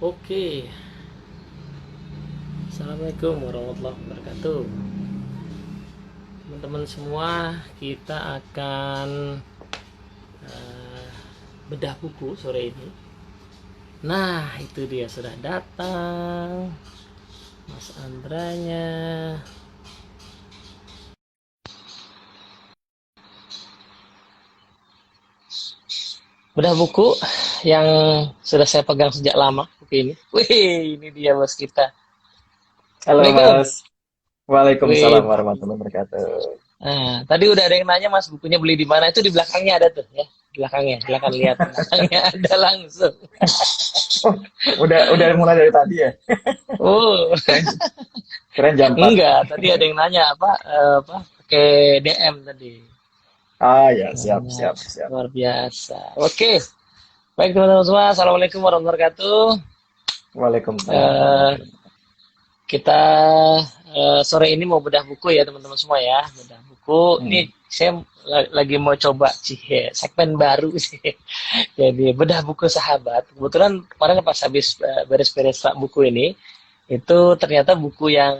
Oke, Assalamualaikum warahmatullahi wabarakatuh. Teman-teman semua, kita akan eh, bedah buku sore ini. Nah, itu dia sudah datang, Mas Andranya. Bedah buku yang sudah saya pegang sejak lama buku ini. Wih, ini dia bos kita. Halo Assalamualaikum. Mas, Waalaikumsalam Wih, warahmatullahi wabarakatuh. nah, tadi udah ada yang nanya Mas bukunya beli di mana? Itu di belakangnya ada tuh ya. Belakangnya, silakan lihat. Belakangnya ada langsung. Oh, udah mulai dari tadi ya? Oh, Keren, keren jam 4. enggak. Tadi ada yang nanya apa pakai DM tadi. Ah ya, siap, Nanya, siap, siap. luar biasa. Oke, baik teman-teman semua. Assalamualaikum warahmatullahi wabarakatuh. Waalaikumsalam Eh, warahmatullahi wabarakatuh. kita sore ini mau bedah buku ya teman-teman semua ya. Bedah buku. Ini Hmm. saya lagi mau coba sih segmen baru sih. Jadi bedah buku sahabat. Kebetulan kemarin pas habis beres-beres buku ini, itu ternyata buku yang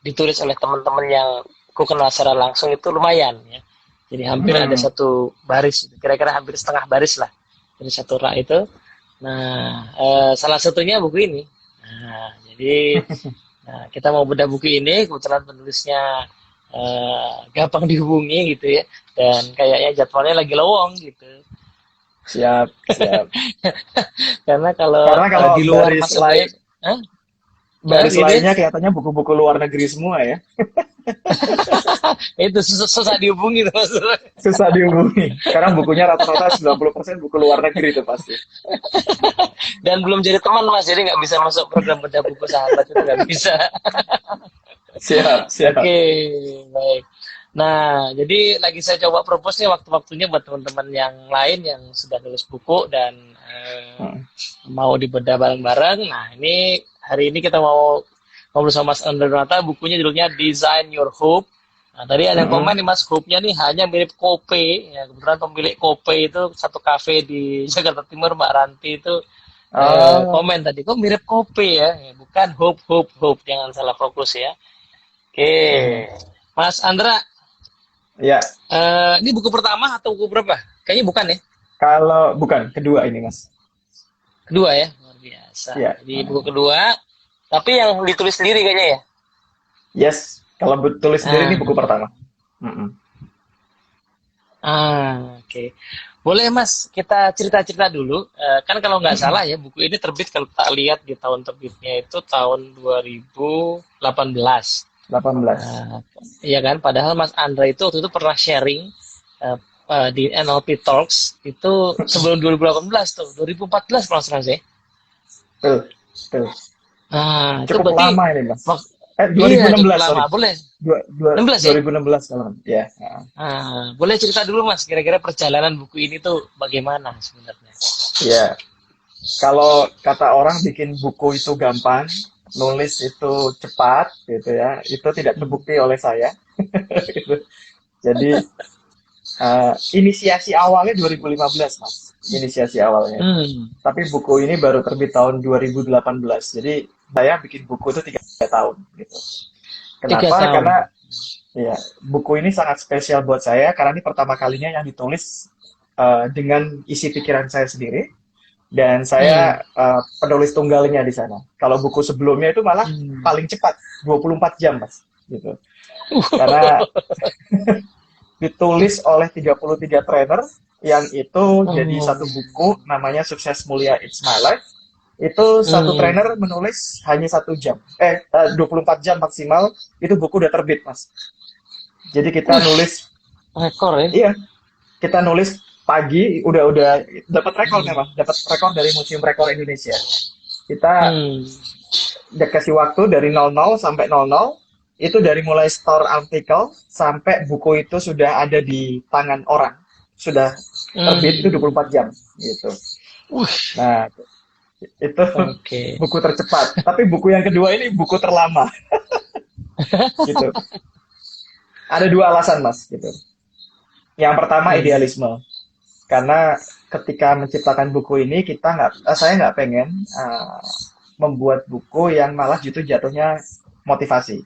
ditulis oleh teman-teman yang aku kenal secara langsung itu lumayan ya. Jadi hampir ada Hmm. satu baris, kira-kira hampir setengah baris lah dari satu rak itu. Nah, salah satunya buku ini. Nah, jadi kita mau bedah buku ini, kebetulan penulisnya gampang dihubungi gitu ya, dan kayaknya jadwalnya lagi lowong gitu. Siap, siap. Karena kalau Karena kalau di luar baris masa lain, banyak, Hah? baris Ini lainnya kelihatannya buku-buku luar negeri semua ya. itu susah dihubungi tuh maksudnya. Susah dihubungi. Karena bukunya rata-rata 90% buku luar negeri itu pasti. Dan belum jadi teman mas, jadi nggak bisa masuk program bedah buku sahabat itu nggak bisa. Siap, siap. Oke, baik. Nah, jadi lagi saya coba propose nih waktu-waktunya buat teman-teman yang lain yang sudah nulis buku dan Hmm. mau dibedah bareng-bareng. Nah, ini hari ini kita mau ngobrol sama Mas Andre Donata, bukunya judulnya Design Your Hope. Nah, tadi ada yang komen Hmm. nih Mas, Hope-nya nih hanya mirip Kope. Ya, kebetulan pemilik Kope itu satu kafe di Jakarta Timur, Mbak Ranti itu Ah, komen tadi, kok mirip Kope ya? Ya, bukan Hope, Hope, Hope. Jangan salah fokus ya. Oke, hmm. Mas Andra, Ya, ini buku pertama atau buku berapa? Kayaknya bukan ya. kalau bukan kedua ini Mas. Kedua ya, luar biasa. Ya. Jadi buku kedua, tapi yang ditulis sendiri kayaknya ya. Yes, kalau tulis sendiri ini buku Nah, pertama. Mm-mm. oke. Boleh Mas, kita cerita-cerita dulu. Kan kalau nggak Mm-mm. salah ya, buku ini terbit kalau tak lihat di tahun terbitnya itu tahun 2018. 18. Nah, iya kan, padahal Mas Andra itu waktu itu pernah sharing eh, di NLP Talks itu sebelum 2018 tuh, 2014 kalau nggak salah sih. Tuh, tuh. Nah, itu Cukup berarti lama ini, Mas. iya cukup 2016, lama. sorry. Boleh 16 ya? 2016 kalau. Ya. Nah, boleh cerita dulu Mas, kira-kira perjalanan buku ini tuh bagaimana sebenarnya? Ya, kalau kata orang bikin buku itu gampang, nulis itu cepat gitu ya. Itu tidak Hmm. terbukti oleh saya. Gitu. Jadi inisiasi awalnya 2015, Mas. Inisiasi awalnya. Hmm, Tapi buku ini baru terbit tahun 2018. Jadi saya bikin buku itu 3 tahun gitu. tiga Kenapa? Karena tahun. ya buku ini sangat spesial buat saya karena ini pertama kalinya yang ditulis dengan isi pikiran saya sendiri dan Hmm. saya penulis tunggalnya di sana. Kalau buku sebelumnya itu malah Hmm. paling cepat 24 jam, Mas. Gitu. Karena ditulis oleh 33 trainer yang itu jadi satu Hmm. buku namanya Sukses Mulia It's My Life. Itu satu Hmm. trainer menulis hanya 1 jam. 24 jam maksimal itu buku udah terbit, Mas. Jadi kita Wih, nulis, rekor ya. iya, kita nulis pagi udah dapat rekor memang, Hmm. dapat rekor dari Museum Rekor Indonesia. Kita Hmm. dikasih waktu dari 00 sampai 00 itu dari mulai store artikel sampai buku itu sudah ada di tangan orang. Sudah terbit itu Hmm. 24 jam gitu. Wih, Nah, itu oke. buku tercepat. Tapi buku yang kedua ini buku terlama gitu. Ada dua alasan, Mas, gitu. Yang pertama Hmm. idealisme. Karena ketika menciptakan buku ini saya nggak pengen membuat buku yang malah justru jatuhnya motivasi.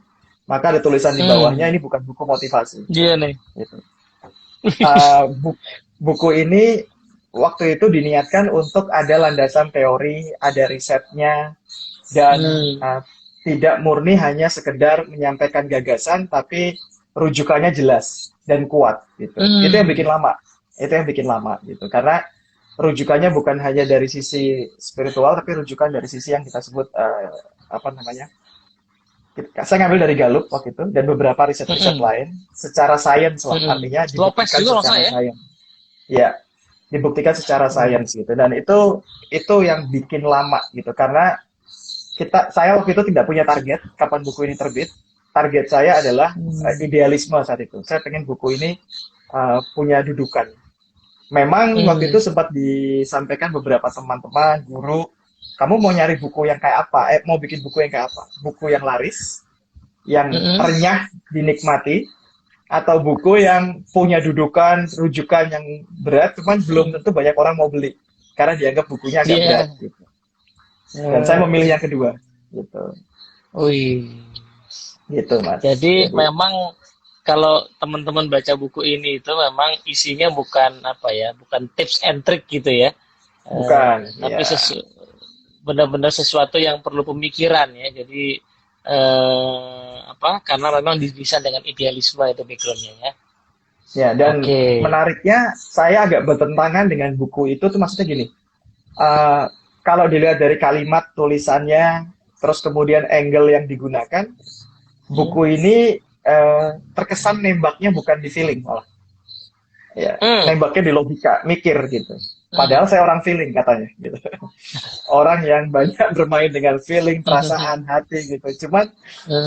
Maka ada tulisan di bawahnya Hmm. ini bukan buku motivasi. Iya nih. Gitu. Uh, bu- Buku ini waktu itu diniatkan untuk ada landasan teori, ada risetnya, dan Hmm. tidak murni hanya sekedar menyampaikan gagasan, tapi rujukannya jelas dan kuat gitu. Itu yang bikin Hmm. lama. Itu yang bikin lama gitu. Karena rujukannya bukan hanya dari sisi spiritual, tapi rujukan dari sisi yang kita sebut apa namanya? Saya ngambil dari Gallup waktu itu dan beberapa riset-riset Hmm. lain secara sains lah, Hmm. artinya Lopez dibuktikan juga nggak salah secara ya. sains. Ya, dibuktikan secara Hmm. sains gitu. Dan itu yang bikin lama gitu karena saya waktu itu tidak punya target kapan buku ini terbit. Target saya adalah Hmm. idealisme saat itu. Saya pengen buku ini punya dudukan. Memang waktu itu Hmm. sempat disampaikan beberapa teman-teman, guru, kamu mau nyari buku yang kayak apa? Mau bikin buku yang kayak apa? Buku yang laris, yang Hmm. renyah dinikmati, atau buku yang punya dudukan, rujukan yang berat, cuman belum Hmm. tentu banyak orang mau beli karena dianggap bukunya agak berat. Iya. Gitu. Dan saya Hmm. memilih yang kedua, gitu, Wih. gitu mas. Jadi Jadi memang kalau teman-teman baca buku ini itu memang isinya bukan apa ya, bukan tips and trick gitu ya. bukan, Tapi ya, benar-benar sesuatu yang perlu pemikiran ya. Jadi apa? Karena memang didesain dengan idealisme itu backgroundnya ya. ya. Dan Oke. menariknya, saya agak bertentangan dengan buku itu tuh maksudnya gini. eh, Kalau dilihat dari kalimat tulisannya, terus kemudian angle yang digunakan, Hmm. buku ini terkesan nembaknya bukan di feeling malah. Ya, Hmm. nembaknya di logika, mikir gitu. Hmm. Padahal saya orang feeling katanya, gitu. Orang yang banyak bermain dengan feeling, perasaan, hati gitu. Cuman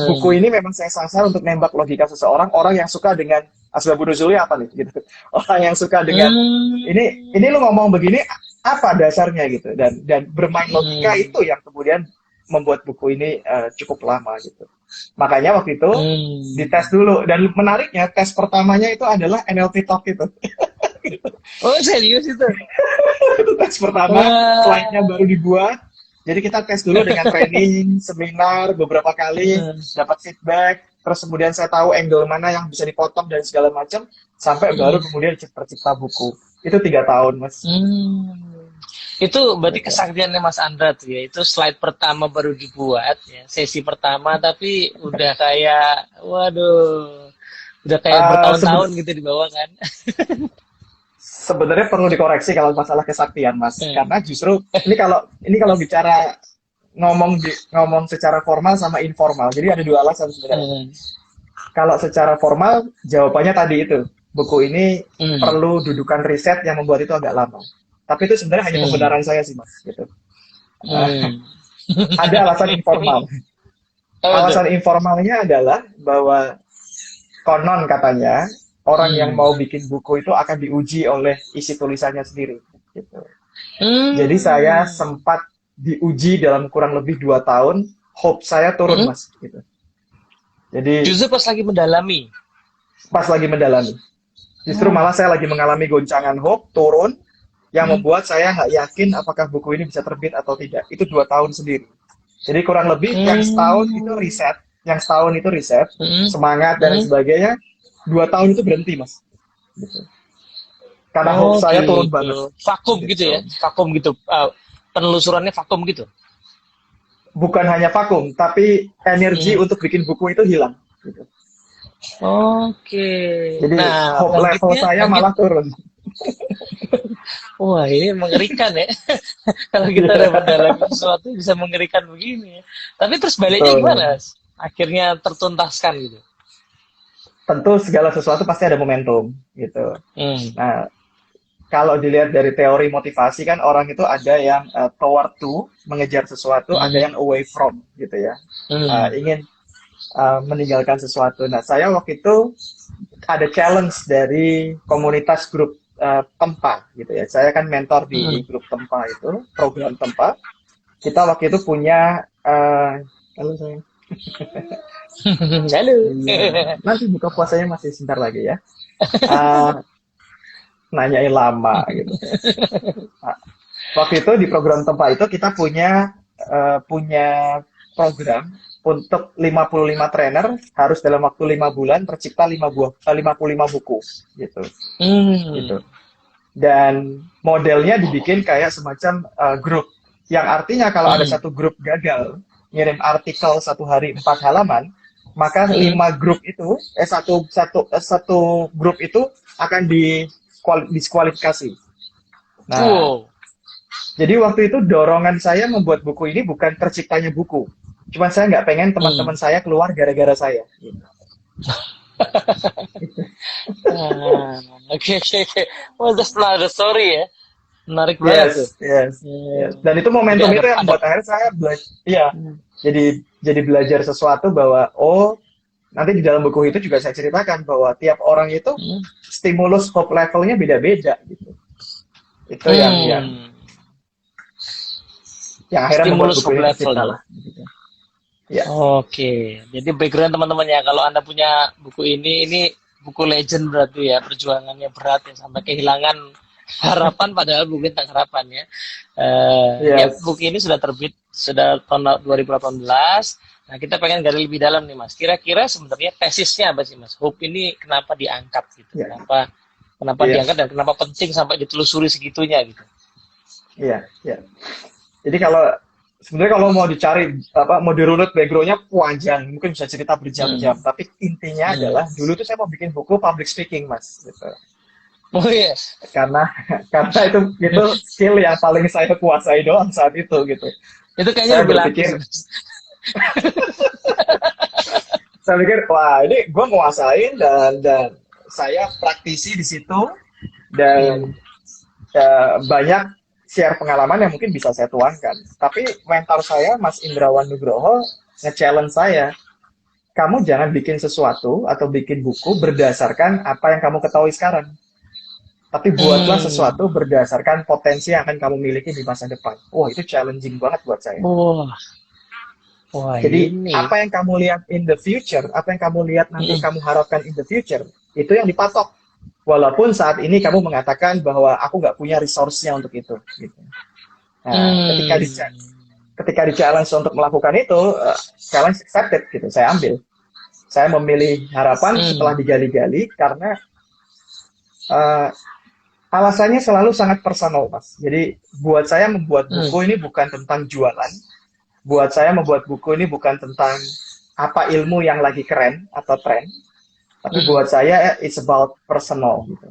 buku Hmm. ini memang saya sasar untuk nembak logika seseorang, orang yang suka dengan asbabun nuzulnya apa nih, gitu. Orang yang suka dengan ini lu ngomong begini apa dasarnya gitu dan bermain logika Hmm. itu yang kemudian membuat buku ini cukup lama gitu. Makanya waktu itu Hmm. dites dulu dan menariknya tes pertamanya itu adalah NLP Talk itu. Oh serius itu? Itu tes pertama, slide-nya Wah. baru dibuat. Jadi kita tes dulu dengan training, seminar beberapa kali, Hmm. dapat feedback, terus kemudian saya tahu angle mana yang bisa dipotong dan segala macam, sampai baru Hmm. kemudian tercipta buku. Itu 3 tahun, Mas. Hmm. Itu berarti Gitu. kesaktiannya Mas Andra tuh ya. Itu slide pertama baru dibuat ya, sesi pertama tapi udah kayak waduh, udah kayak Uh, bertahun-tahun seben- gitu di bawah kan. Sebenarnya perlu dikoreksi kalau masalah kesaktian, Mas. Hmm. Karena justru ini kalau bicara ngomong secara formal sama informal. Jadi ada dua alasan sebenarnya. Hmm. Kalau secara formal, jawabannya tadi itu. Buku ini Hmm. perlu dudukan riset yang membuat itu agak lama. Tapi itu sebenarnya hanya Hmm. pembenaran saya sih, Mas. Gitu. Uh, Hmm. ada alasan informal. Apa tuh? Alasan informalnya adalah bahwa konon katanya orang yang Hmm. mau bikin buku itu akan diuji oleh isi tulisannya sendiri. Gitu. Jadi saya Hmm. sempat diuji dalam kurang lebih 2 tahun. Hope saya turun, Hmm. Mas. Gitu. Jadi Justru pas lagi mendalami. pas lagi mendalami. Justru Oh. malah saya lagi mengalami goncangan hope, turun, yang Hmm. membuat saya nggak yakin apakah buku ini bisa terbit atau tidak. Itu 2 tahun sendiri. Jadi kurang lebih Hmm. yang setahun itu riset, Hmm. semangat dan lain Hmm. sebagainya. 2 tahun itu berhenti, Mas. Gitu. Karena hope Oh saya turun gitu. banget. Vakum gitu ya. Gitu. Vakum gitu. Penelusurannya vakum gitu. Bukan hanya vakum, tapi energi Hmm. untuk bikin buku itu hilang. Gitu. Oke. Jadi Nah, hope level saya malah turun. wah ini mengerikan ya. Kalau kita dapat Iya, dalam sesuatu bisa mengerikan begini ya. Tapi terus baliknya betul. gimana? Akhirnya tertuntaskan gitu. Tentu segala sesuatu pasti ada momentum gitu. Hmm. Nah, kalau dilihat dari teori motivasi kan orang itu ada yang toward to, mengejar sesuatu, ada Hmm. yang away from gitu ya. Hmm. Ingin meninggalkan sesuatu. Nah, saya waktu itu ada challenge dari komunitas grup Tempa gitu ya. Saya kan mentor di Hmm. grup Tempa itu, program Tempa. Kita waktu itu punya halo sayang. Halo. Iya, nanti buka puasanya masih sebentar lagi ya. Uh, nanyain lama gitu. Nah, waktu itu di program tempat itu kita punya program untuk 55 trainer harus dalam waktu 5 bulan tercipta 55 buku gitu. Hmm. Gitu. Dan modelnya dibikin kayak semacam grup, yang artinya kalau ada Hmm. satu grup gagal ngirim artikel 1 hari 4 halaman, maka Hmm. 5 grup itu satu grup itu akan diskualifikasi. Nah, Wow. jadi waktu itu dorongan saya membuat buku ini bukan terciptanya buku, cuman saya nggak pengen Hmm. teman-teman saya keluar gara-gara saya. Ah, oke, oke, oke. Well, that's not the story ya. Menarik banget tuh. Yes, yes, yes. Hmm. Dan itu Jadi momentum ada itu yang ada. membuat akhirnya saya belajar, iya, Hmm. jadi belajar sesuatu bahwa nanti di dalam buku itu juga saya ceritakan bahwa tiap orang itu Hmm. stimulus hope levelnya beda-beda gitu. Itu Hmm. yang akhirnya membuat Stimulus buku hope ini level tercipta ya. lah. Gitu. Ya, Oke, jadi background teman-teman ya, kalau Anda punya buku ini buku legend berarti ya, perjuangannya berat ya, sampai kehilangan harapan padahal buku tentang harapan ya. Ya, yes. buku ini sudah terbit, sudah tahun 2018. Nah, kita pengen gali lebih dalam nih, Mas. Kira-kira sebenarnya tesisnya apa sih, Mas? Hope ini kenapa diangkat gitu? Ya, Kenapa iya, diangkat dan kenapa penting sampai ditelusuri segitunya gitu? iya, iya. Jadi sebenarnya kalau mau dicari mau dirunut backgroundnya panjang, mungkin bisa cerita Hmm. berjam-jam. Tapi intinya Hmm. adalah dulu tuh saya mau bikin buku public speaking, Mas. Gitu. Oh iya. Karena karena itu skill yang paling saya kuasai doang saat itu gitu. Itu kayaknya Saya lebih laku berpikir sih, Mas. saya pikir wah ini gue nguasain dan saya praktisi di situ Hmm. dan banyak share pengalaman yang mungkin bisa saya tuangkan. Tapi mentor saya Mas Indrawan Nugroho nge-challenge saya, kamu jangan bikin sesuatu atau bikin buku berdasarkan apa yang kamu ketahui sekarang. Tapi buatlah Hmm. sesuatu berdasarkan potensi yang akan kamu miliki di masa depan. Wah, itu challenging banget buat saya. Wah, wah Jadi, ini. apa yang kamu lihat in the future, apa yang kamu lihat nanti Mm-mm. kamu harapkan in the future, itu yang dipatok. Walaupun saat ini kamu mengatakan bahwa aku nggak punya resource-nya untuk itu. Gitu. Nah, Hmm. ketika di challenge untuk melakukan itu, challenge accepted gitu, saya ambil. Saya memilih harapan setelah Hmm. digali-gali karena uh, alasannya selalu sangat personal, Mas. Jadi buat saya membuat Hmm. buku ini bukan tentang jualan. Buat saya membuat buku ini bukan tentang apa ilmu yang lagi keren atau tren. Tapi Hmm. buat saya it's about personal gitu.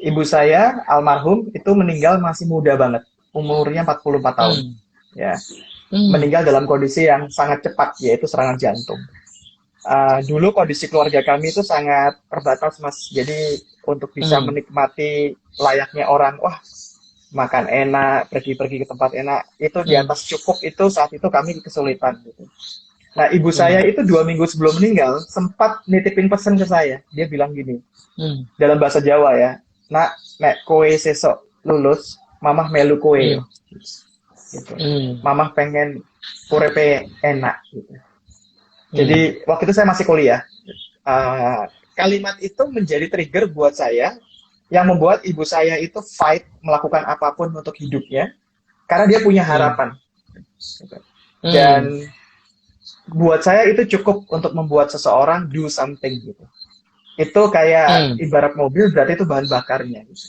Ibu saya almarhum itu meninggal masih muda banget. Umurnya 44 tahun. Hmm. Ya, Hmm. meninggal dalam kondisi yang sangat cepat yaitu serangan jantung. Dulu kondisi keluarga kami itu sangat terbatas, Mas. Jadi untuk bisa Hmm. menikmati layaknya orang, wah makan enak, pergi-pergi ke tempat enak, itu di Hmm. atas cukup itu saat itu kami kesulitan. Gitu. Nah, ibu Hmm. saya itu 2 minggu sebelum meninggal sempat nitipin pesan ke saya. Dia bilang gini, Hmm. dalam bahasa Jawa ya, nak, nek kowe sesok lulus, mamah melu kowe Hmm. yo. Gitu. Hmm. Mamah pengen urepe enak. Gitu. Hmm. Jadi waktu itu saya masih kuliah. Kalimat itu menjadi trigger buat saya yang membuat ibu saya itu fight melakukan apapun untuk hidupnya karena dia punya Hmm. harapan. Hmm. Dan buat saya itu cukup untuk membuat seseorang do something gitu. Itu kayak Hmm. ibarat mobil berarti itu bahan bakarnya gitu.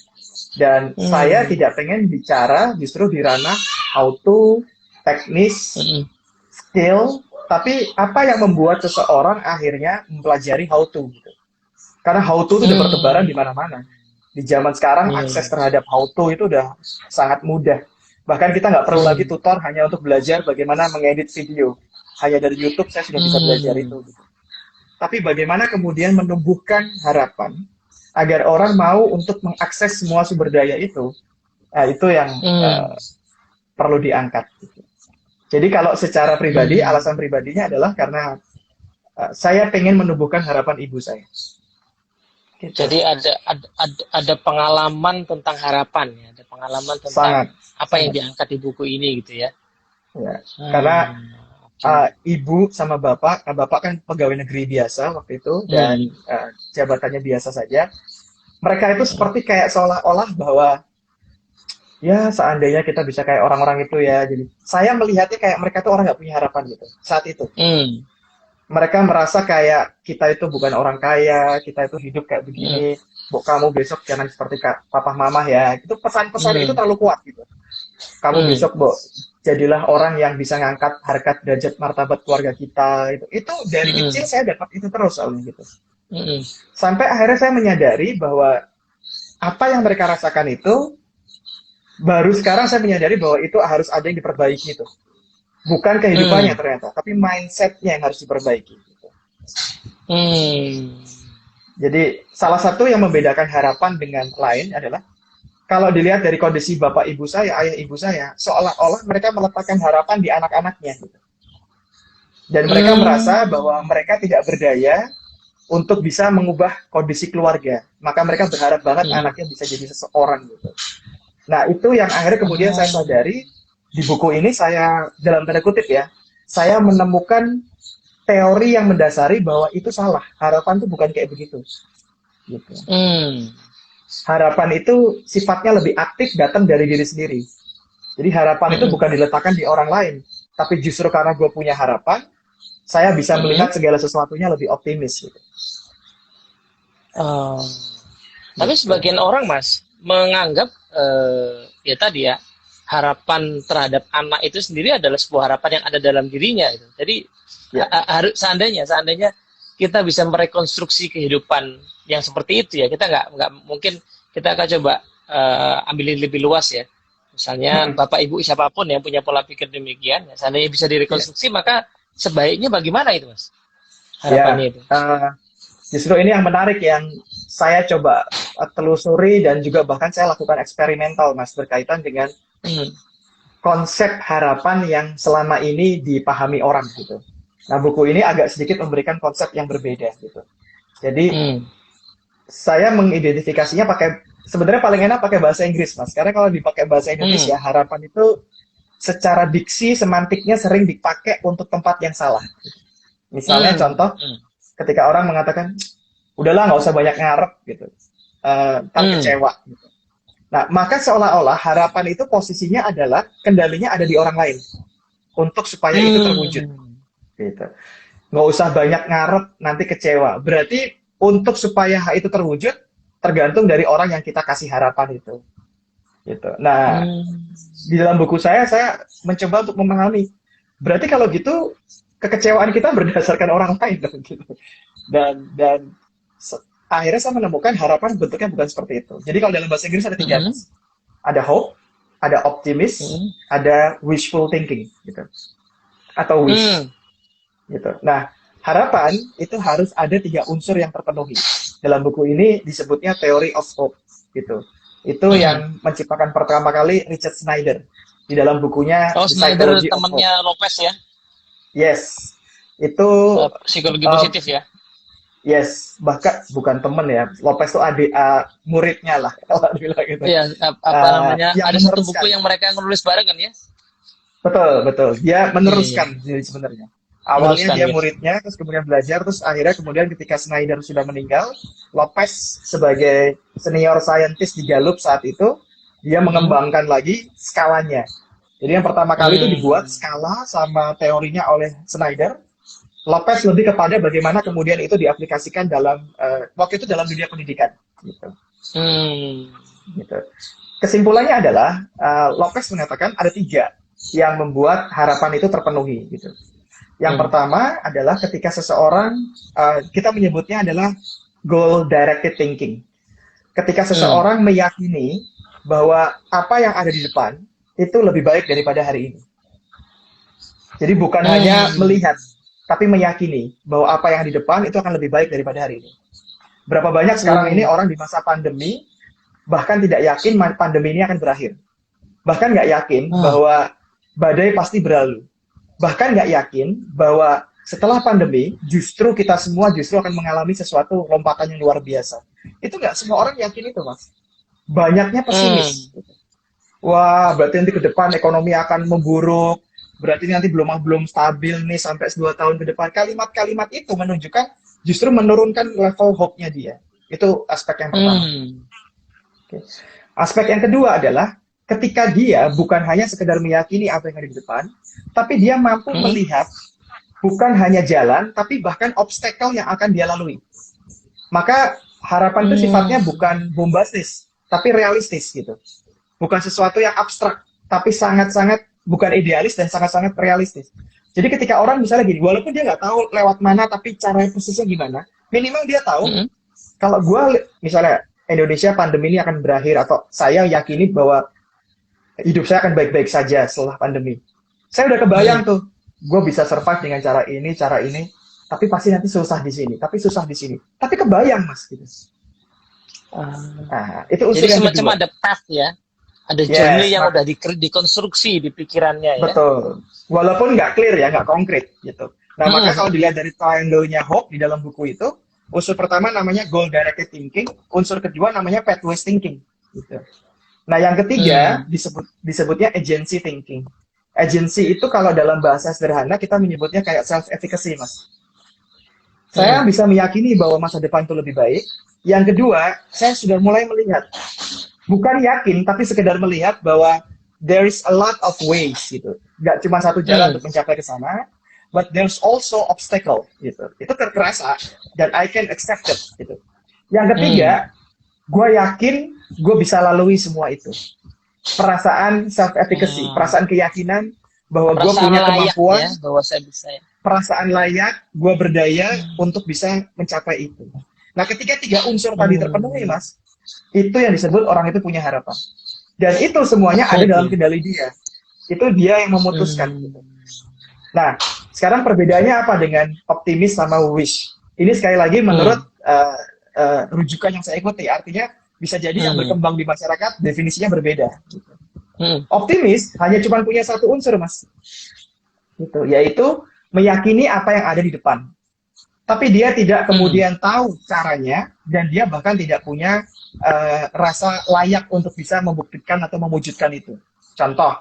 Dan saya Hmm. tidak pengen bicara justru di ranah how to, teknis, Hmm. skill, tapi apa yang membuat seseorang akhirnya mempelajari how to gitu. Karena how to itu udah bertebaran di Hmm. mana-mana. Di zaman sekarang akses Hmm. terhadap how to itu udah sangat mudah. Bahkan kita nggak perlu lagi Hmm. tutor hanya untuk belajar bagaimana mengedit video. Hanya dari YouTube saya sudah bisa belajar Hmm. itu. Gitu. Tapi bagaimana kemudian menumbuhkan harapan agar orang mau untuk mengakses semua sumber daya itu, itu yang Hmm. perlu diangkat. Gitu. Jadi kalau secara pribadi, Hmm. alasan pribadinya adalah karena saya pengen menumbuhkan harapan ibu saya. Gitu. Jadi ada pengalaman tentang harapan ya, ada pengalaman tentang Sangat, apa yang sangat. diangkat di buku ini gitu ya. Ya. Karena Hmm. Oke. ibu sama bapak kan pegawai negeri biasa waktu itu dan Hmm. jabatannya biasa saja. Mereka itu seperti kayak seolah-olah bahwa ya seandainya kita bisa kayak orang-orang itu ya. Jadi saya melihatnya kayak mereka tuh orang nggak punya harapan gitu saat itu. Hmm. Mereka merasa kayak kita itu bukan orang kaya, kita itu hidup kayak Hmm. begini. Bu, kamu besok jangan seperti papa mama ya. Itu pesan-pesan itu Hmm. terlalu kuat gitu. Kamu Hmm. besok, Bu, jadilah orang yang bisa ngangkat harkat derajat martabat keluarga kita. Itu dari Hmm. kecil saya dapat itu terus soalnya gitu. Hmm. Sampai akhirnya saya menyadari bahwa apa yang mereka rasakan itu baru sekarang saya menyadari bahwa itu harus ada yang diperbaiki itu. Bukan kehidupannya Hmm. ternyata, tapi mindsetnya yang harus diperbaiki. Gitu. Hmm. Jadi salah satu yang membedakan harapan dengan lain adalah kalau dilihat dari kondisi bapak ibu saya, ayah ibu saya, seolah-olah mereka meletakkan harapan di anak-anaknya. Gitu. Dan mereka merasa Hmm. bahwa mereka tidak berdaya untuk bisa mengubah kondisi keluarga. Maka mereka berharap banget Hmm. anaknya bisa jadi seseorang gitu. Nah, itu yang akhirnya kemudian saya Oh. sadari di buku ini saya dalam tanda kutip ya, saya menemukan teori yang mendasari bahwa itu salah. Harapan itu bukan kayak begitu. Gitu. Hmm. Harapan itu sifatnya lebih aktif datang dari diri sendiri. Jadi harapan itu Hmm. bukan diletakkan di orang lain, tapi justru karena gue punya harapan, saya bisa Hmm. melihat segala sesuatunya lebih optimis. Gitu. Oh. Tapi Gitu. sebagian orang, Mas, menganggap ya tadi ya, harapan terhadap anak itu sendiri adalah sebuah harapan yang ada dalam dirinya. Gitu. Jadi Ya, harus seandainya kita bisa merekonstruksi kehidupan yang seperti itu ya, kita nggak mungkin kita akan coba ambilin lebih luas ya. Misalnya bapak ibu siapapun yang punya pola pikir demikian, ya, seandainya bisa ya, direkonstruksi maka sebaiknya bagaimana itu, Mas? ya. Harapannya itu. Justru ini yang menarik yang saya coba telusuri dan juga bahkan saya lakukan eksperimental, Mas, berkaitan dengan Hmm. konsep harapan yang selama ini dipahami orang gitu. Nah, buku ini agak sedikit memberikan konsep yang berbeda gitu. Jadi Hmm. saya mengidentifikasinya pakai sebenarnya paling enak pakai bahasa Inggris, Mas. Karena kalau dipakai bahasa Hmm. Indonesia, harapan itu secara diksi semantiknya sering dipakai untuk tempat yang salah. Misalnya Hmm. contoh Hmm. ketika orang mengatakan udahlah nggak usah banyak ngarep gitu, ntar Hmm. kecewa. Gitu. Nah, maka seolah-olah harapan itu posisinya adalah kendalinya ada di orang lain untuk supaya itu terwujud. Hmm. Gitu. Nggak usah banyak ngarep nanti kecewa. Berarti untuk supaya itu terwujud tergantung dari orang yang kita kasih harapan itu. Gitu. Nah, Hmm. di dalam buku saya mencoba untuk memahami. Berarti kalau gitu kekecewaan kita berdasarkan orang lain gitu. Dan akhirnya saya menemukan harapan bentuknya bukan seperti itu. Jadi kalau dalam bahasa Inggris ada tiga, Hmm. Mas. Ada hope, ada optimis, Hmm. ada wishful thinking gitu. Atau wish Hmm. gitu. Nah, harapan itu harus ada tiga unsur yang terpenuhi. Dalam buku ini disebutnya theory of hope gitu. Itu Hmm. yang menciptakan pertama kali Richard Snyder di dalam bukunya Oh, The Snyder Psychology of Hope. temannya Lopez ya, Yes, itu psikologi uh, positif ya. yes, bahkan bukan temen ya. Lopez itu adik muridnya lah kalau bilang gitu. Iya, apa namanya? Yang Ada satu buku meneruskan. yang mereka nulis bareng kan ya? Betul, betul. Dia Iya, iya. meneruskan jadi sebenarnya. Awalnya Meneruskan dia gitu. muridnya, terus kemudian belajar, terus akhirnya kemudian ketika Snyder sudah meninggal, Lopez sebagai senior scientist di Gallup saat itu, dia Hmm. mengembangkan lagi skalanya. Jadi yang pertama kali itu dibuat Hmm. skala sama teorinya oleh Snyder. Lopez lebih kepada bagaimana kemudian itu diaplikasikan dalam waktu itu dalam dunia pendidikan. Gitu. Hmm. Gitu. Kesimpulannya adalah Lopez mengatakan ada tiga yang membuat harapan itu terpenuhi. Gitu. Yang Hmm. pertama adalah ketika seseorang kita menyebutnya adalah goal directed thinking. Ketika Hmm. seseorang meyakini bahwa apa yang ada di depan itu lebih baik daripada hari ini. Jadi bukan hanya Hmm. melihat, tapi meyakini bahwa apa yang di depan itu akan lebih baik daripada hari ini. Berapa banyak sekarang ini Hmm. orang di masa pandemi bahkan tidak yakin pandemi ini akan berakhir. Bahkan nggak yakin Hmm. bahwa badai pasti berlalu. Bahkan nggak yakin bahwa setelah pandemi justru kita semua justru akan mengalami sesuatu lompatan yang luar biasa. Itu nggak semua orang yakin itu, Mas. Banyaknya pesimis. Hmm. Wah, berarti nanti ke depan ekonomi akan memburuk. Berarti nanti belum belum stabil nih sampai 2 tahun ke depan. Kalimat-kalimat itu menunjukkan justru menurunkan level hope-nya dia. Itu aspek yang pertama. Hmm. Oke. Aspek yang kedua adalah ketika dia bukan hanya sekedar meyakini apa yang ada di depan, tapi dia mampu Hmm. melihat bukan hanya jalan, tapi bahkan obstacle yang akan dia lalui. Maka harapan itu sifatnya bukan bombastis, tapi realistis gitu. Bukan sesuatu yang abstrak, tapi sangat-sangat bukan idealis dan sangat-sangat realistis. Jadi ketika orang misalnya gini, walaupun dia nggak tahu lewat mana, tapi cara persisnya gimana, minimal dia tahu Hmm. kalau gue misalnya Indonesia pandemi ini akan berakhir atau saya yakini bahwa hidup saya akan baik-baik saja setelah pandemi. Saya udah kebayang tuh, gue bisa survive dengan cara ini, tapi pasti nanti susah di sini, tapi susah di sini. Tapi kebayang mas, gitu. Nah, itu unsur Jadi yang semacam kedua. ada path ya, ada Yes, journey yang udah dikonstruksi di pikirannya ya. betul. Walaupun nggak clear ya, nggak konkret gitu. Nah, maka kalau dilihat dari triangle-nya Hope di dalam buku itu, unsur pertama namanya goal-directed thinking, unsur kedua namanya pathways thinking. Gitu. Nah, yang ketiga disebutnya agency thinking. Agency itu kalau dalam bahasa sederhana kita menyebutnya kayak self-efficacy, Mas. Saya bisa meyakini bahwa masa depan itu lebih baik. Yang kedua, saya sudah mulai melihat. Bukan yakin, tapi sekedar melihat bahwa there is a lot of ways, gitu. Nggak cuma satu jalan untuk mencapai ke sana, but there's also obstacle, gitu. Itu terasa, dan I can accept it, gitu. Yang ketiga, gue yakin gue bisa lalui semua itu. Perasaan self-efficacy, perasaan keyakinan bahwa gue punya kemampuan, ya, bahwa saya bisa ya. Perasaan layak, gue berdaya untuk bisa mencapai itu. Nah, ketika tiga unsur tadi terpenuhi, Mas, itu yang disebut orang itu punya harapan. Dan itu semuanya ada dalam kendali dia. Itu dia yang memutuskan. Gitu. Nah, sekarang perbedaannya apa dengan optimis sama wish? Ini sekali lagi menurut rujukan yang saya ikuti. Artinya bisa jadi yang berkembang di masyarakat definisinya berbeda. Gitu. Optimis hanya cuma punya satu unsur, Mas. Gitu, yaitu meyakini apa yang ada di depan. Tapi dia tidak kemudian tahu caranya dan dia bahkan tidak punya rasa layak untuk bisa membuktikan atau mewujudkan itu. Contoh,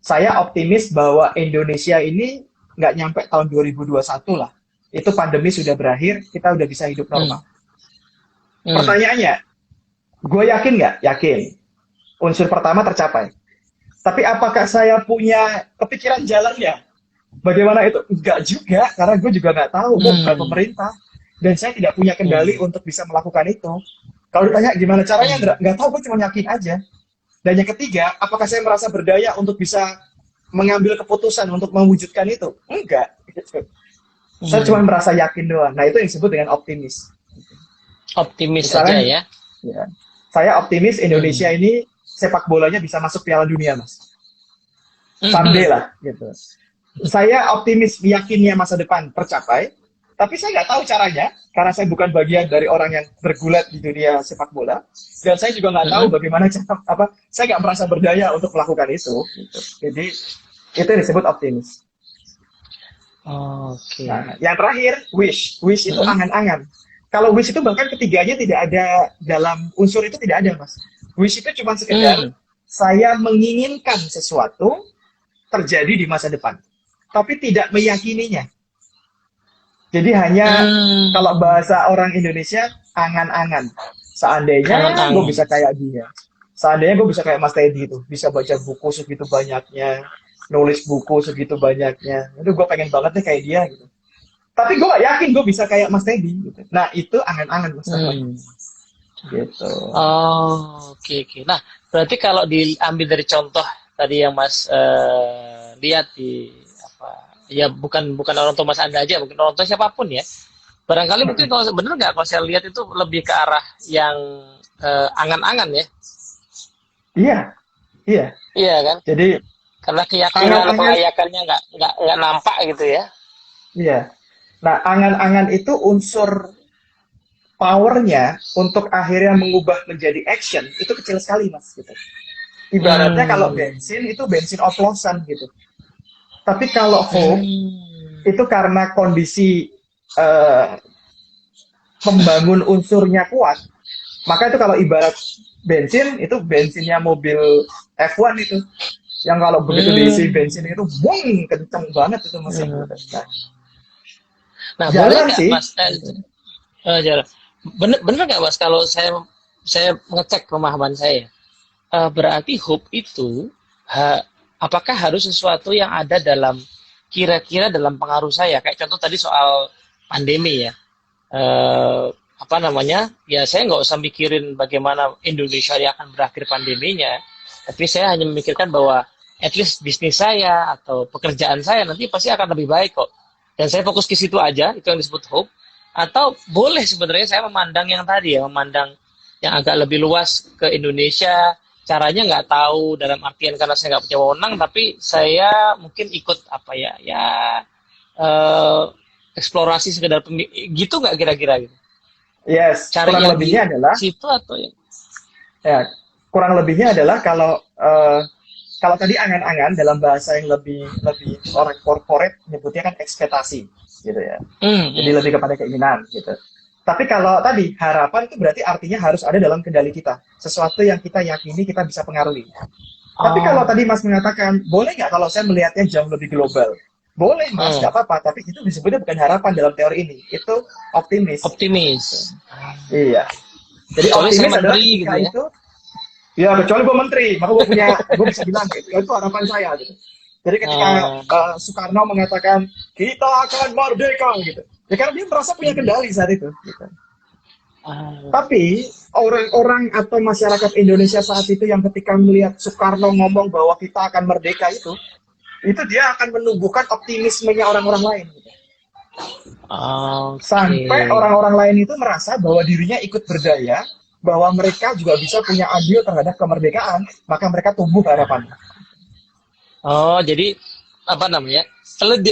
saya optimis bahwa Indonesia ini nggak nyampe tahun 2021 lah. Itu pandemi sudah berakhir, kita udah bisa hidup normal. Pertanyaannya, gue yakin nggak? Yakin. Unsur pertama tercapai. Tapi apakah saya punya kepikiran jalannya? Bagaimana itu? Enggak juga, karena gue juga nggak tahu, gue bukan pemerintah. Dan saya tidak punya kendali untuk bisa melakukan itu. Kalau ditanya gimana caranya, nggak tahu, gue cuma yakin aja. Dan yang ketiga, apakah saya merasa berdaya untuk bisa mengambil keputusan untuk mewujudkan itu? Enggak. Saya cuma merasa yakin doang. Nah, itu yang disebut dengan optimis. Optimis Misalnya, aja ya. Ya. Saya optimis Indonesia ini sepak bolanya bisa masuk Piala Dunia, Mas. Someday lah, gitu. Saya optimis yakinnya masa depan tercapai, tapi saya nggak tahu caranya, karena saya bukan bagian dari orang yang bergulat di dunia sepak bola, dan saya juga nggak tahu bagaimana saya nggak merasa berdaya untuk melakukan itu. Gitu. Jadi itu disebut optimis. Oke. Nah, yang terakhir wish itu angan-angan. Kalau wish itu bahkan ketiganya tidak ada dalam unsur itu, tidak ada, Mas. Wish itu cuma sekedar saya menginginkan sesuatu terjadi di masa depan, tapi tidak meyakininya. Jadi hanya kalau bahasa orang Indonesia angan-angan. Seandainya gue bisa kayak dia, seandainya gue bisa kayak Mas Teddy itu, bisa baca buku segitu banyaknya, nulis buku segitu banyaknya, itu gue pengen banget nih kayak dia gitu. Tapi gue gak yakin gue bisa kayak Mas Teddy gitu. Nah itu angan-angan Mas gitu. Oh, oke. Nah, berarti kalau diambil dari contoh tadi yang Mas lihat di ya bukan orang tua Mas Anda aja, mungkin orang tua siapapun ya. Barangkali mungkin kalau bener nggak kalau saya lihat itu lebih ke arah yang angan-angan ya. Iya kan. Jadi karena keyakinan kelayakannya nggak nampak gitu ya. Iya. Nah, angan-angan itu unsur powernya untuk akhirnya mengubah menjadi action itu kecil sekali, Mas. Gitu. Ibaratnya kalau bensin itu bensin oplosan gitu. Tapi kalau hope itu karena kondisi membangun unsurnya kuat, maka itu kalau ibarat bensin itu bensinnya mobil F1 itu, yang kalau begitu diisi bensin itu boom, kenceng banget itu mesin. Nah, boleh nggak Mas? bener bener nggak Mas kalau saya mengecek pemahaman saya. Berarti hope itu apakah harus sesuatu yang ada dalam kira-kira dalam pengaruh saya? Kayak contoh tadi soal pandemi ya. Eh, apa namanya? Ya saya nggak usah mikirin bagaimana Indonesia yang akan berakhir pandeminya, tapi saya hanya memikirkan bahwa at least bisnis saya atau pekerjaan saya nanti pasti akan lebih baik kok. Dan saya fokus ke situ aja, itu yang disebut hope. Atau boleh sebenarnya saya memandang yang tadi ya, memandang yang agak lebih luas ke Indonesia. Caranya nggak tahu dalam artian karena saya nggak punya wewenang, tapi saya mungkin ikut apa ya, eh, eksplorasi sekedar gitu nggak kira-kira gitu. Yes, Cari kurang yang di lebihnya adalah situ atau yang ya, kurang lebihnya adalah kalau tadi angan-angan dalam bahasa yang lebih lebih orang corporate nyebutnya kan ekspektasi gitu ya. Jadi hmm. lebih kepada keinginan gitu. Tapi kalau tadi harapan itu berarti artinya harus ada dalam kendali kita. Sesuatu yang kita yakini kita bisa pengaruhi. Tapi kalau Oh, tadi Mas mengatakan, boleh nggak kalau saya melihatnya jauh lebih global? Boleh Mas, hmm. nggak apa-apa. Tapi itu disebutnya bukan harapan dalam teori ini. Itu optimis. Optimis. Iya. Jadi Kecuali saya optimis adalah menteri gitu ketika ya. itu, ya kecuali gue menteri, maka gue bisa bilang gitu. Itu harapan saya gitu. Jadi ketika Ah, Soekarno mengatakan kita akan merdeka gitu, ya karena dia merasa punya kendali saat itu. Gitu. ah, Tapi orang-orang atau masyarakat Indonesia saat itu yang ketika melihat Soekarno ngomong bahwa kita akan merdeka itu dia akan menumbuhkan optimismenya orang-orang lain. Gitu. oke. Sampai orang-orang lain itu merasa bahwa dirinya ikut berdaya, bahwa mereka juga bisa punya andil terhadap kemerdekaan, maka mereka tumbuh harapan. Oh, jadi apa namanya?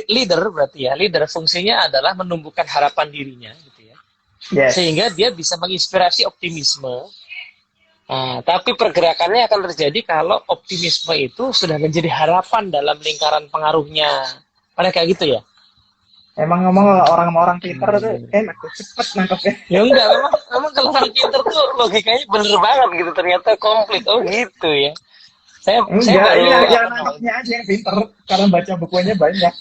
Leader berarti ya. Leader fungsinya adalah menumbuhkan harapan dirinya gitu ya. Yes. Sehingga dia bisa menginspirasi optimisme. Nah, tapi pergerakannya akan terjadi kalau optimisme itu sudah menjadi harapan dalam lingkaran pengaruhnya. Pada kayak gitu ya? Emang ngomong orang-orang pinter tuh Hmm. enak tuh, cepet nangkepnya. Ya enggak, memang kalau orang pinter tuh logikanya bener banget gitu. Ternyata komplit. Oh gitu ya. Saya Enggak, ini baru yang apa namanya? nangkepnya aja yang pinter, karena baca bukunya banyak.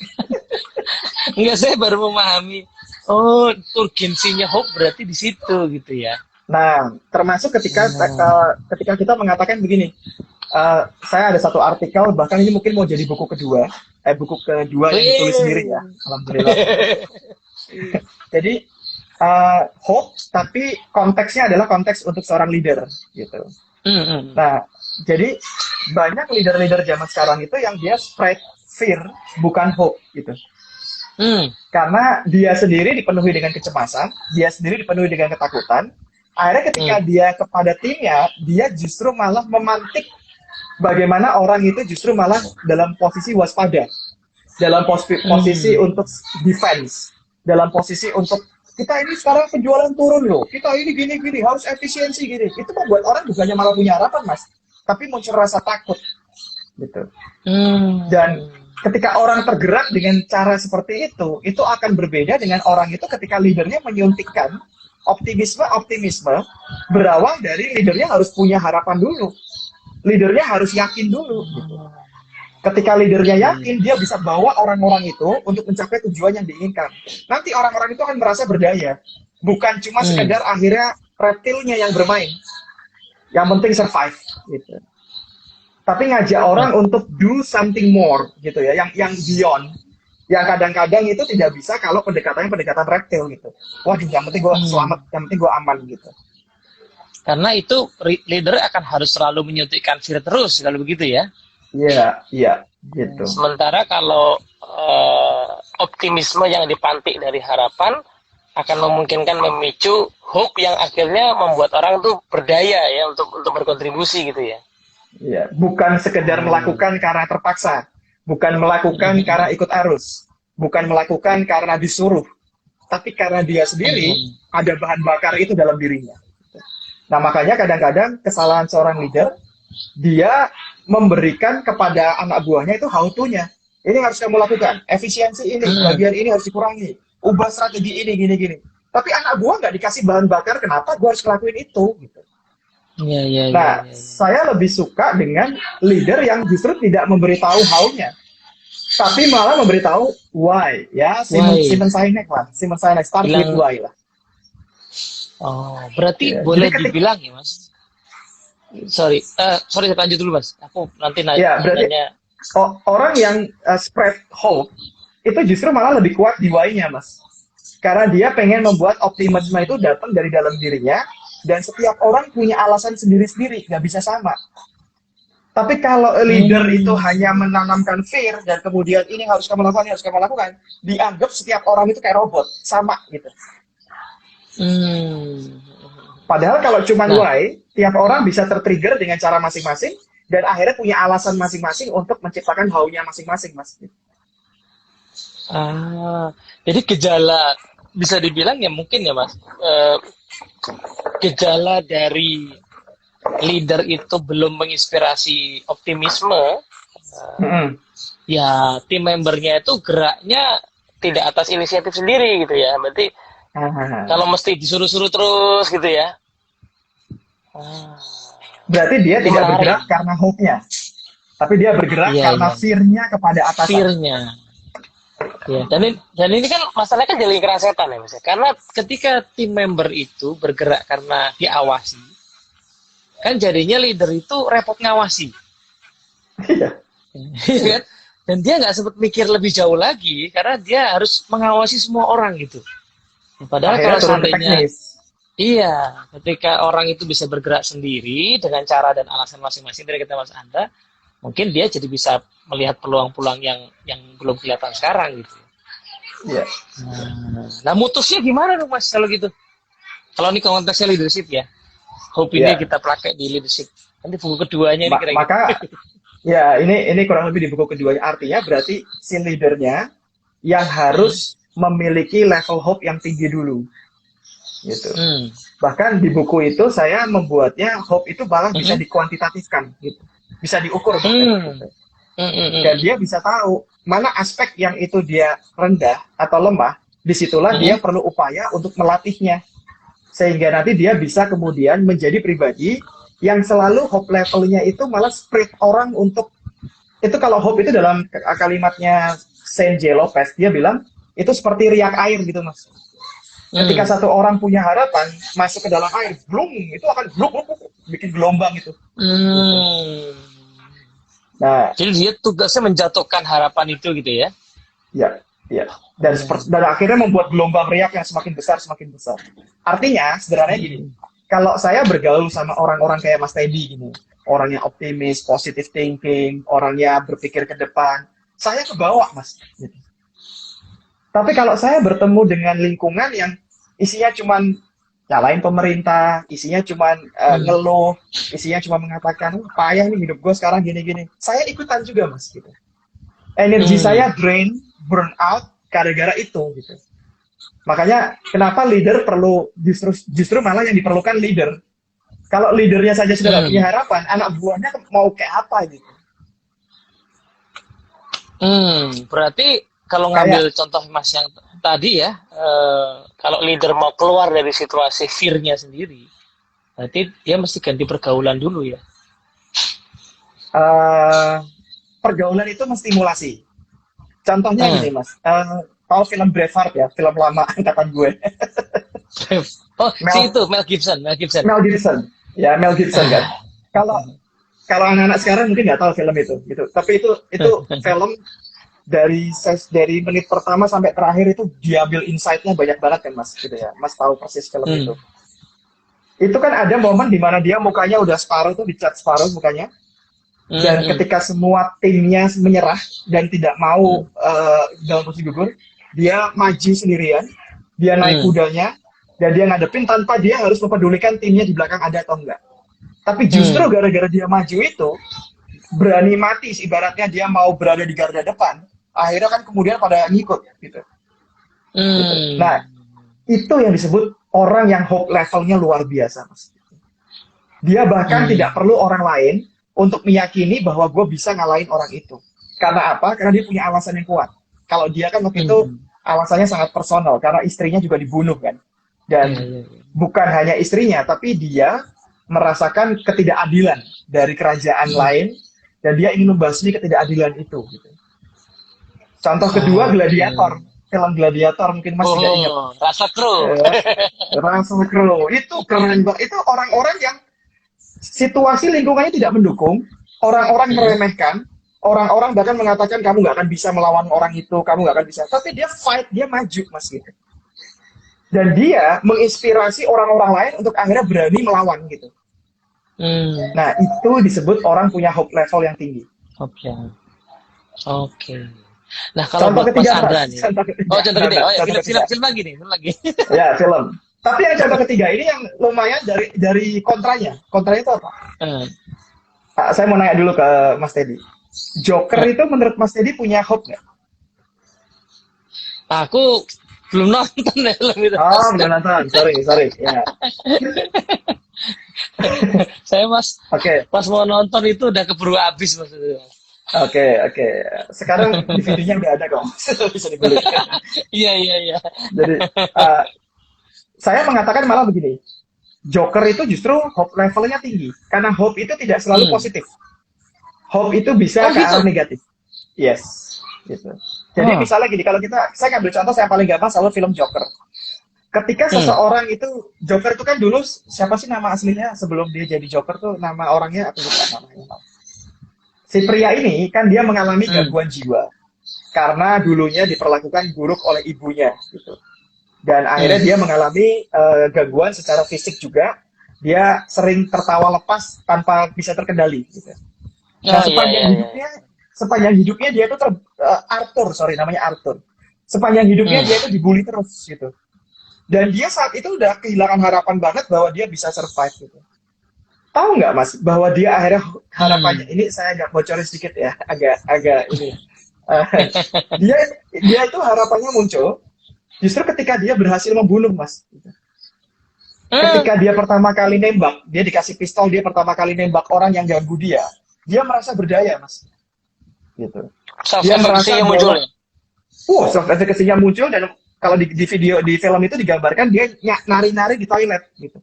Enggak, saya baru memahami. Oh, urgensinya hope berarti di situ gitu ya. Nah, termasuk Hmm. ketika kita mengatakan begini, saya ada satu artikel, bahkan ini mungkin mau jadi buku kedua yang ditulis sendiri ya, Wih. alhamdulillah. Jadi hope, tapi konteksnya adalah konteks untuk seorang leader, gitu. Hmm, hmm, Nah, jadi banyak leader-leader zaman sekarang itu yang dia spread fear, bukan hope, gitu. hmm. Karena dia sendiri dipenuhi dengan kecemasan, dia sendiri dipenuhi dengan ketakutan. Akhirnya ketika Hmm. dia kepada timnya, dia justru malah memantik bagaimana orang itu justru malah dalam posisi waspada, dalam posisi Hmm. untuk defense, dalam posisi untuk kita ini sekarang penjualan turun loh, kita ini gini-gini, harus efisiensi gini. Itu membuat orang bukannya malah punya harapan, Mas, tapi muncul rasa takut gitu. Dan Hmm. ketika orang tergerak dengan cara seperti itu akan berbeda dengan orang itu ketika leadernya menyuntikkan optimisme berawal dari leadernya harus punya harapan dulu. Leadernya harus yakin dulu. Gitu. Ketika leadernya Oke. yakin, dia bisa bawa orang-orang itu untuk mencapai tujuan yang diinginkan. Nanti orang-orang itu akan merasa berdaya. Bukan cuma Hmm. sekedar akhirnya reptilnya yang bermain. Yang penting survive. Gitu. Tapi ngajak orang untuk do something more gitu ya, yang beyond, yang kadang-kadang itu tidak bisa kalau pendekatannya pendekatan reptil gitu. Waduh, yang penting gue Hmm. selamat, yang penting gue aman gitu. Karena itu leader akan harus selalu menyuntikkan fear terus kalau begitu ya. Iya, iya, gitu. Sementara kalau optimisme yang dipantik dari harapan akan memungkinkan memicu hope yang akhirnya membuat orang tuh berdaya ya untuk berkontribusi gitu ya. Iya, bukan sekedar Hmm. melakukan karena terpaksa, bukan melakukan karena ikut arus, bukan melakukan karena disuruh, tapi karena dia sendiri ada bahan bakar itu dalam dirinya. Nah, makanya kadang-kadang kesalahan seorang leader, dia memberikan kepada anak buahnya itu how to-nya. Ini harus kamu lakukan, efisiensi ini, Hmm. bagian ini harus dikurangi, ubah strategi ini, gini-gini. Tapi anak buah nggak dikasih bahan bakar, kenapa gue harus ngelakuin itu? Gitu. Iya, iya, iya, Nah, iya. saya lebih suka dengan leader yang justru tidak memberitahu how-nya, tapi malah memberitahu why. Ya, Why? Simon Sinek lah, Simon Sinek, start with Bilang why lah. Oh, berarti Ya, jadi boleh ketika dibilang ya, Mas. Sorry, sorry saya lanjut dulu, Mas. Aku nanti ya berarti nanya. orang yang spread hope itu justru malah lebih kuat di why-nya, Mas. Karena dia pengen membuat optimisme itu datang dari dalam dirinya, dan setiap orang punya alasan sendiri-sendiri, nggak bisa sama. Tapi kalau leader itu Hmm, hanya menanamkan fear dan kemudian ini harus kamu lakukan, ini harus kamu lakukan, dianggap setiap orang itu kayak robot, sama gitu. hmm. Padahal kalau cuma Nah, why, tiap orang bisa tertrigger dengan cara masing-masing dan akhirnya punya alasan masing-masing untuk menciptakan how-nya masing-masing, Mas. ah, jadi gejala bisa dibilang ya mungkin ya, Mas. Gejala dari leader itu belum menginspirasi optimisme, Mm-mm. ya tim membernya itu geraknya tidak atas inisiatif sendiri gitu ya. Berarti Ah. kalau mesti disuruh-suruh terus gitu ya. Ah, Berarti dia ini tidak menarik. bergerak karena hope-nya, tapi dia bergerak Iya, karena iya. fear-nya kepada atasan. Fear-nya. Ya, dan ini kan masalahnya kan jadi lingkaran setan ya, Mas. Karena ketika tim member itu bergerak karena diawasi, kan jadinya leader itu repot ngawasi. Iya, Iya iya. kan? Dan dia nggak sempat mikir lebih jauh lagi karena dia harus mengawasi semua orang gitu. Ya, padahal Akhirnya kalau turun ke seandainya teknis. iya, ketika orang itu bisa bergerak sendiri dengan cara dan alasan masing-masing dari kita Mas Anda, mungkin dia jadi bisa melihat peluang-peluang yang belum kelihatan sekarang gitu. Iya. Nah, mutusnya gimana dong Mas kalau gitu? Kalau ini konteksnya leadership ya, hope ini Iya. kita pakai di leadership. Nanti buku keduanya ini kira-kira. Maka ya ini kurang lebih di buku kedua. Artinya berarti si leadernya yang Hmm, harus memiliki level hope yang tinggi dulu gitu. hmm, Bahkan di buku itu saya membuatnya hope itu malah bisa hmm, dikuantitatifkan gitu. Bisa diukur bahkan hmm, gitu. hmm, hmm, Dan hmm, dia bisa tahu mana aspek yang itu dia rendah atau lemah, disitulah dia hmm, perlu upaya untuk melatihnya sehingga nanti dia bisa kemudian menjadi pribadi yang selalu hope levelnya itu malah spread orang untuk itu. Kalau hope itu dalam kalimatnya Saint J. Lopez dia bilang itu seperti riak air gitu, Mas. Ketika hmm, satu orang punya harapan masuk ke dalam air, blung, itu akan blung, blung, bikin gelombang itu gitu. hmm. Nah, Jadi dia tugasnya menjatuhkan harapan itu gitu ya. ya, ya. Hmm, Dan akhirnya membuat gelombang riak yang semakin besar, semakin besar. Artinya, sederhananya gini, hmm, kalau saya bergaul sama orang-orang kayak Mas Teddy gini, orang yang optimis, positive thinking, orangnya berpikir ke depan, saya kebawa, Mas. Gitu. Tapi kalau saya bertemu dengan lingkungan yang isinya cuman nyalain pemerintah, isinya cuman hmm, ngeluh, isinya cuma mengatakan, payah nih hidup gue sekarang gini-gini. Saya ikutan juga, Mas. Gitu. Energi saya hmm, drain, burn out, gara-gara itu. Gitu. Makanya kenapa leader perlu justru malah yang diperlukan leader. Kalau leadernya saja sudah nggak punya hmm. harapan, anak buahnya mau kayak apa gitu. Berarti kalau Kayak ngambil contoh Mas yang tadi ya, kalau leader mau keluar dari situasi fear-nya sendiri, berarti dia mesti ganti pergaulan dulu ya. uh, pergaulan itu menstimulasi. Contohnya Hmm. gini, Mas. Tahu film Braveheart ya, film lama angkatan gue. Oh, si Mel itu Mel Gibson, Mel Gibson. Mel Gibson. Ya, Mel Gibson kan. Ah. Kalau kalau anak-anak sekarang mungkin nggak tahu film itu gitu. Tapi itu film dari menit pertama sampai terakhir itu diambil insight-nya banyak banget kan, Mas, gitu ya. Mas tahu persis film itu. Hmm. Itu kan ada momen di mana dia mukanya udah separuh tuh, dicat separuh mukanya, Hmm. dan Hmm. ketika semua timnya menyerah dan tidak mau Hmm. dalam posisi gugur, dia maju sendirian, dia naik Hmm. kudanya, dan dia ngadepin tanpa dia harus mempedulikan timnya di belakang ada atau enggak. Tapi justru Hmm. gara-gara dia maju itu, berani mati, ibaratnya dia mau berada di garda depan, akhirnya kan kemudian pada ngikut gitu. Gitu. Nah, Hmm. itu yang disebut orang yang hope levelnya luar biasa, Mas. Dia bahkan Hmm. tidak perlu orang lain untuk meyakini bahwa gue bisa ngalahin orang itu. Karena apa? Karena dia punya alasan yang kuat. Kalau dia kan waktu itu Hmm. alasannya sangat personal, karena istrinya juga dibunuh kan. Ya, Dan ya, ya. bukan hanya istrinya, tapi dia merasakan ketidakadilan dari kerajaan Hmm. lain, dan dia ingin membasmi ketidakadilan itu. Gitu. Contoh kedua, Oke. gladiator. film Gladiator, mungkin Mas juga ingat. Oh, rasa kru. Russell Crowe itu keren banget. Itu orang-orang yang situasi lingkungannya tidak mendukung, orang-orang Hmm. meremehkan, orang-orang bahkan mengatakan kamu nggak akan bisa melawan orang itu, kamu nggak akan bisa. Tapi dia fight, dia maju, Mas gitu. Dan dia menginspirasi orang-orang lain untuk akhirnya berani melawan gitu. Hmm. Nah, itu disebut orang punya hope level yang tinggi. Oke. Oke. Nah, kalau Contoh buat Mas ketiga, Andra Mas. nih. Contoh Oh, ketiga. contoh gede. Oh ya, Contoh film ketiga. film lagi nih, film lagi. Ya, film. Tapi yang contoh ketiga ini yang lumayan dari kontranya. Kontranya itu apa? Hmm. Saya mau nanya dulu ke Mas Teddy. Joker itu menurut Mas Teddy punya hope nggak? Aku belum nonton ya film itu, Oh, Mas. belum nonton. Sorry. Ya. Saya Mas, Oke, pas mau nonton itu udah keburu habis Mas. oke. Sekarang DVD-nya udah ada kok. Bisa dibeli. Iya, iya, iya. Jadi, uh, saya mengatakan malah begini. Joker itu justru hope levelnya tinggi. Karena hope itu tidak selalu Hmm. positif. Hope itu bisa Oh ke arah gitu. negatif. Yes, gitu. Jadi Oh. misalnya gini, kalau saya ngambil contoh saya paling gampang selalu film Joker. Ketika Hmm. seseorang itu, Joker itu kan dulu, siapa sih nama aslinya sebelum dia jadi Joker tuh, nama orangnya aku lupa namanya. Si pria ini kan dia mengalami Hmm. gangguan jiwa. Karena dulunya diperlakukan buruk oleh ibunya gitu. Dan akhirnya Hmm. dia mengalami gangguan secara fisik juga. Dia sering tertawa lepas tanpa bisa terkendali gitu. Nah, Oh iya, iya, iya. sepanjang hidupnya dia tuh Arthur, sorry namanya Arthur. Sepanjang hidupnya Hmm. dia tuh dibully terus gitu. Dan dia saat itu udah kehilangan harapan banget bahwa dia bisa survive gitu. Tahu nggak Mas bahwa dia akhirnya harapannya Hmm. ini, saya agak bocorin sedikit ya, agak ini. Eh, dia dia itu harapannya muncul justru ketika dia berhasil membunuh Mas. Hmm. Ketika dia pertama kali nembak, dia dikasih pistol, dia pertama kali nembak orang yang ganggu dia merasa berdaya Mas. Gitu. Self Dia efficacy merasa yang muncul bahwa ya. self efficacy-nya muncul, dan kalau di video di film itu digambarkan dia nari-nari di toilet gitu.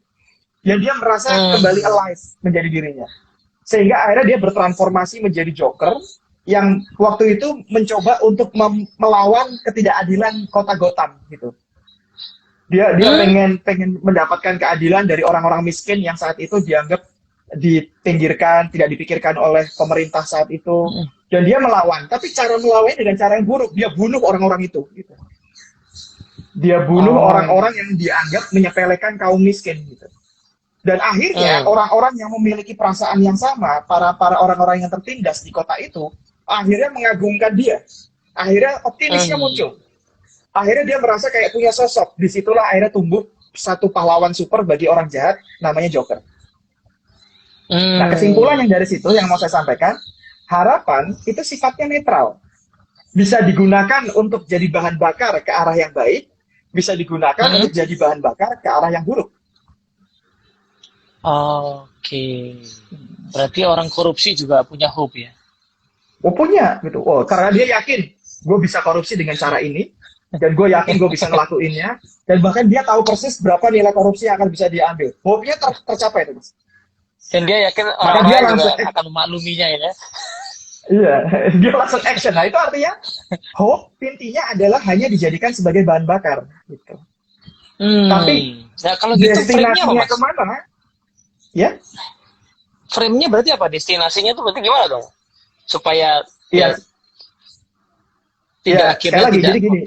Dan dia merasa kembali Hmm. alive menjadi dirinya. Sehingga akhirnya dia bertransformasi menjadi Joker yang waktu itu mencoba untuk melawan ketidakadilan kota Gotham gitu. Dia Hmm. pengen mendapatkan keadilan dari orang-orang miskin yang saat itu dianggap dipinggirkan, tidak dipikirkan oleh pemerintah saat itu. Hmm. Dan dia melawan, tapi cara melawannya dengan cara yang buruk. Dia bunuh orang-orang itu gitu. Dia bunuh Oh. orang-orang yang dianggap menyepelekan kaum miskin gitu. Dan akhirnya Hmm. orang-orang yang memiliki perasaan yang sama, para orang-orang yang tertindas di kota itu, akhirnya mengagungkan dia. Akhirnya optimisnya Hmm. muncul. Akhirnya dia merasa kayak punya sosok. Disitulah akhirnya tumbuh satu pahlawan super bagi orang jahat, namanya Joker. Nah, kesimpulan Hmm. yang dari situ yang mau saya sampaikan, harapan itu sifatnya netral. Bisa digunakan untuk jadi bahan bakar ke arah yang baik, bisa digunakan Hmm. untuk jadi bahan bakar ke arah yang buruk. Oke. Berarti orang korupsi juga punya hope ya. Oh punya gitu. Oh, karena dia yakin gue bisa korupsi dengan cara ini, dan gue yakin gue bisa ngelakuinnya, dan bahkan dia tahu persis berapa nilai korupsi yang akan bisa diambil. Hope-nya tercapai tuh, Mas. Dan dia yakin Maka orang dia lain juga langsung akan memakluminya ya. iya, dia langsung action. Nah, itu artinya hope intinya adalah hanya dijadikan sebagai bahan bakar gitu. Tapi Hmm. Nah, kalau gitu frame-nya apa, destinasinya Mas? kemana? Ya, Frame-nya berarti apa? Destinasinya tuh berarti gimana dong? Supaya ya iya, tidak sekali akhirnya lagi. tidak. Jadi gini,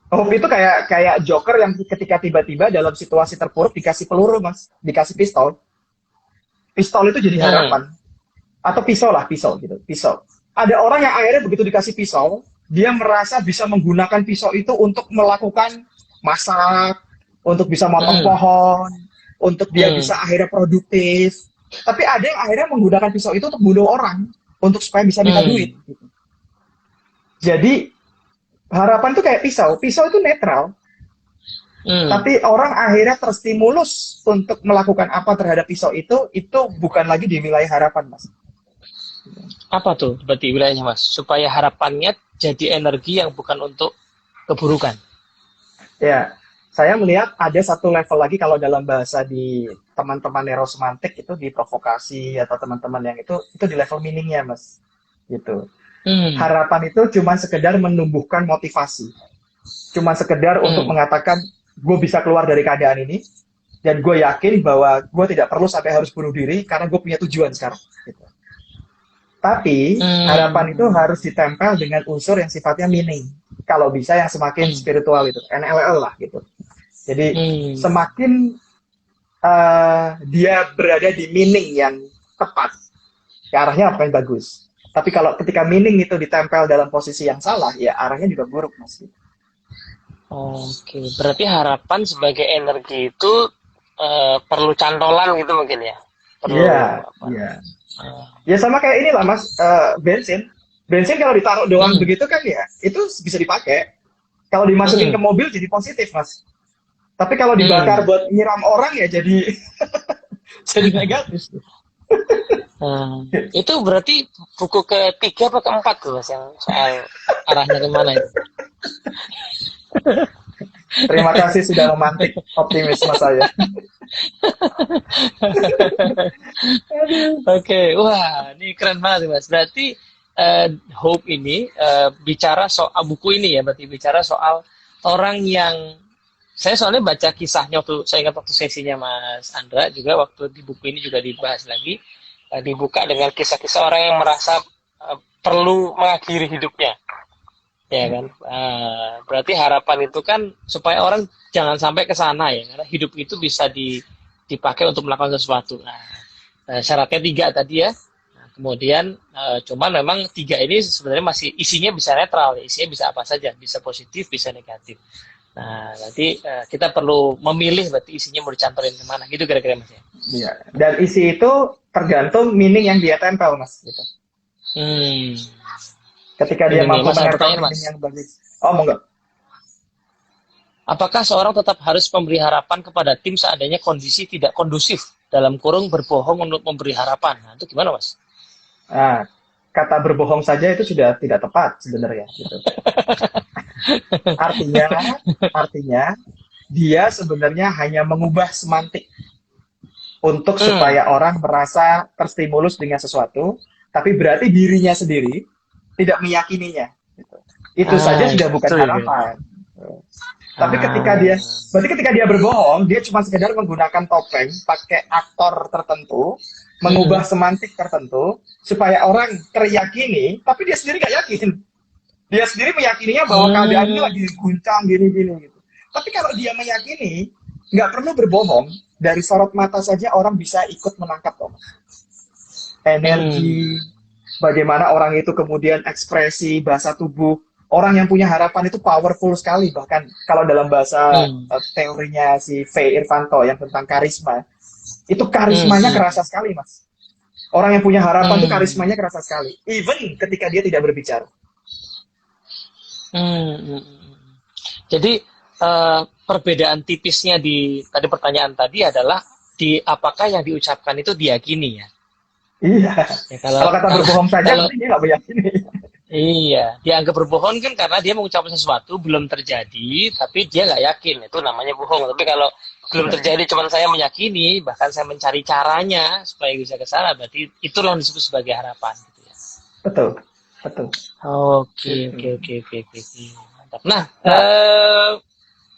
hope itu kayak Joker yang ketika tiba-tiba dalam situasi terpuruk dikasih peluru, Mas, dikasih pistol. Pistol itu jadi Hmm. harapan. Atau pisau gitu, pisau. Ada orang yang akhirnya begitu dikasih pisau, dia merasa bisa menggunakan pisau itu untuk melakukan masak, untuk bisa motong Hmm. pohon, untuk dia Hmm. bisa akhirnya produktif. Tapi ada yang akhirnya menggunakan pisau itu untuk bunuh orang, untuk supaya bisa minta Hmm. duit. Gitu. Jadi harapan itu kayak pisau. Pisau itu netral, Hmm. tapi orang akhirnya terstimulus untuk melakukan apa terhadap pisau itu bukan lagi di wilayah harapan, Mas. Apa tuh berarti wilayahnya, Mas? Supaya harapannya jadi energi yang bukan untuk keburukan. Ya, saya melihat ada satu level lagi kalau dalam bahasa di teman-teman neurosemantik itu di provokasi atau teman-teman yang itu di level meaningnya, Mas. Gitu. Harapan itu cuma sekedar menumbuhkan motivasi. Cuma sekedar untuk mengatakan, gue bisa keluar dari keadaan ini, dan gue yakin bahwa gue tidak perlu sampai harus bunuh diri, karena gue punya tujuan sekarang. Gitu. Tapi, harapan itu harus ditempel dengan unsur yang sifatnya meaning. Kalau bisa yang semakin spiritual itu, NLL lah gitu. Jadi, semakin dia berada di meaning yang tepat, ke arahnya apa yang bagus. Tapi kalau ketika meaning itu ditempel dalam posisi yang salah, ya arahnya juga buruk, Mas. Oke, berarti harapan sebagai energi itu perlu cantolan gitu mungkin ya? Iya, iya. Ya sama kayak inilah, Mas, bensin. Bensin kalau ditaruh doang begitu kan ya, itu bisa dipakai. Kalau dimasukin ke mobil jadi positif, Mas. Tapi kalau dibakar buat nyiram orang ya jadi jadi negatif. Itu berarti buku ketiga atau keempat tuh, Mas, yang soal arahnya kemana itu? Terima kasih sudah memantik optimisme saya. Oke, wah, ini keren banget, Mas. Berarti Hope ini bicara soal buku ini ya, berarti bicara soal orang yang saya soalnya baca kisahnya saya ingat waktu sesinya Mas Andra juga waktu di buku ini juga dibahas lagi, dibuka dengan kisah-kisah orang yang merasa perlu mengakhiri hidupnya, ya kan? Berarti harapan itu kan supaya orang jangan sampai ke sana ya, karena hidup itu bisa dipakai untuk melakukan sesuatu. Syaratnya 3 tadi ya. Kemudian cuman memang 3 ini sebenarnya masih isinya bisa netral, ya. Isinya bisa apa saja, bisa positif, bisa negatif. Nah, nanti kita perlu memilih berarti isinya mau dicantolin kemana, gitu kira-kira Mas ya? Iya, dan isi itu tergantung meaning yang dia tempel, Mas. Gitu. Ketika dia mampu menempel meaning yang bagus. Oh, monggo. Apakah seorang tetap harus memberi harapan kepada tim seandainya kondisi tidak kondusif, dalam kurung berbohong untuk memberi harapan? Nah, itu gimana, Mas? Nah, kata berbohong saja itu sudah tidak tepat sebenarnya. Gitu. Artinya dia sebenarnya hanya mengubah semantik untuk supaya orang merasa terstimulus dengan sesuatu, tapi berarti dirinya sendiri tidak meyakininya. Gitu. Itu saja sudah bukan harapan. Tapi ketika dia berbohong, dia cuma sekedar menggunakan topeng, pakai aktor tertentu, mengubah semantik tertentu, supaya orang teryakini, tapi dia sendiri nggak yakin. Dia sendiri meyakininya bahwa keadaan ini lagi guncang gini-gini gitu. Tapi kalau dia meyakini, nggak perlu berbohong, dari sorot mata saja orang bisa ikut menangkap Thomas. Energi, bagaimana orang itu kemudian ekspresi, bahasa tubuh. Orang yang punya harapan itu powerful sekali. Bahkan kalau dalam bahasa teorinya si V. Irvanto yang tentang karisma, itu karismanya kerasa sekali, Mas. Orang yang punya harapan itu karismanya kerasa sekali. Even ketika dia tidak berbicara. Jadi perbedaan tipisnya di tadi pertanyaan tadi adalah di apakah yang diucapkan itu diyakini ya? Iya. Ya, kalau kata berbohong saja berarti dia nggak meyakini. Iya, dianggap berbohong kan karena dia mengucapkan sesuatu belum terjadi, tapi dia nggak yakin, itu namanya bohong. Tapi kalau belum terjadi, cuman saya meyakini, bahkan saya mencari caranya supaya bisa ke sana, berarti itulah yang disebut sebagai harapan. Gitu ya. Betul, betul. Oke. Mantap. Nah,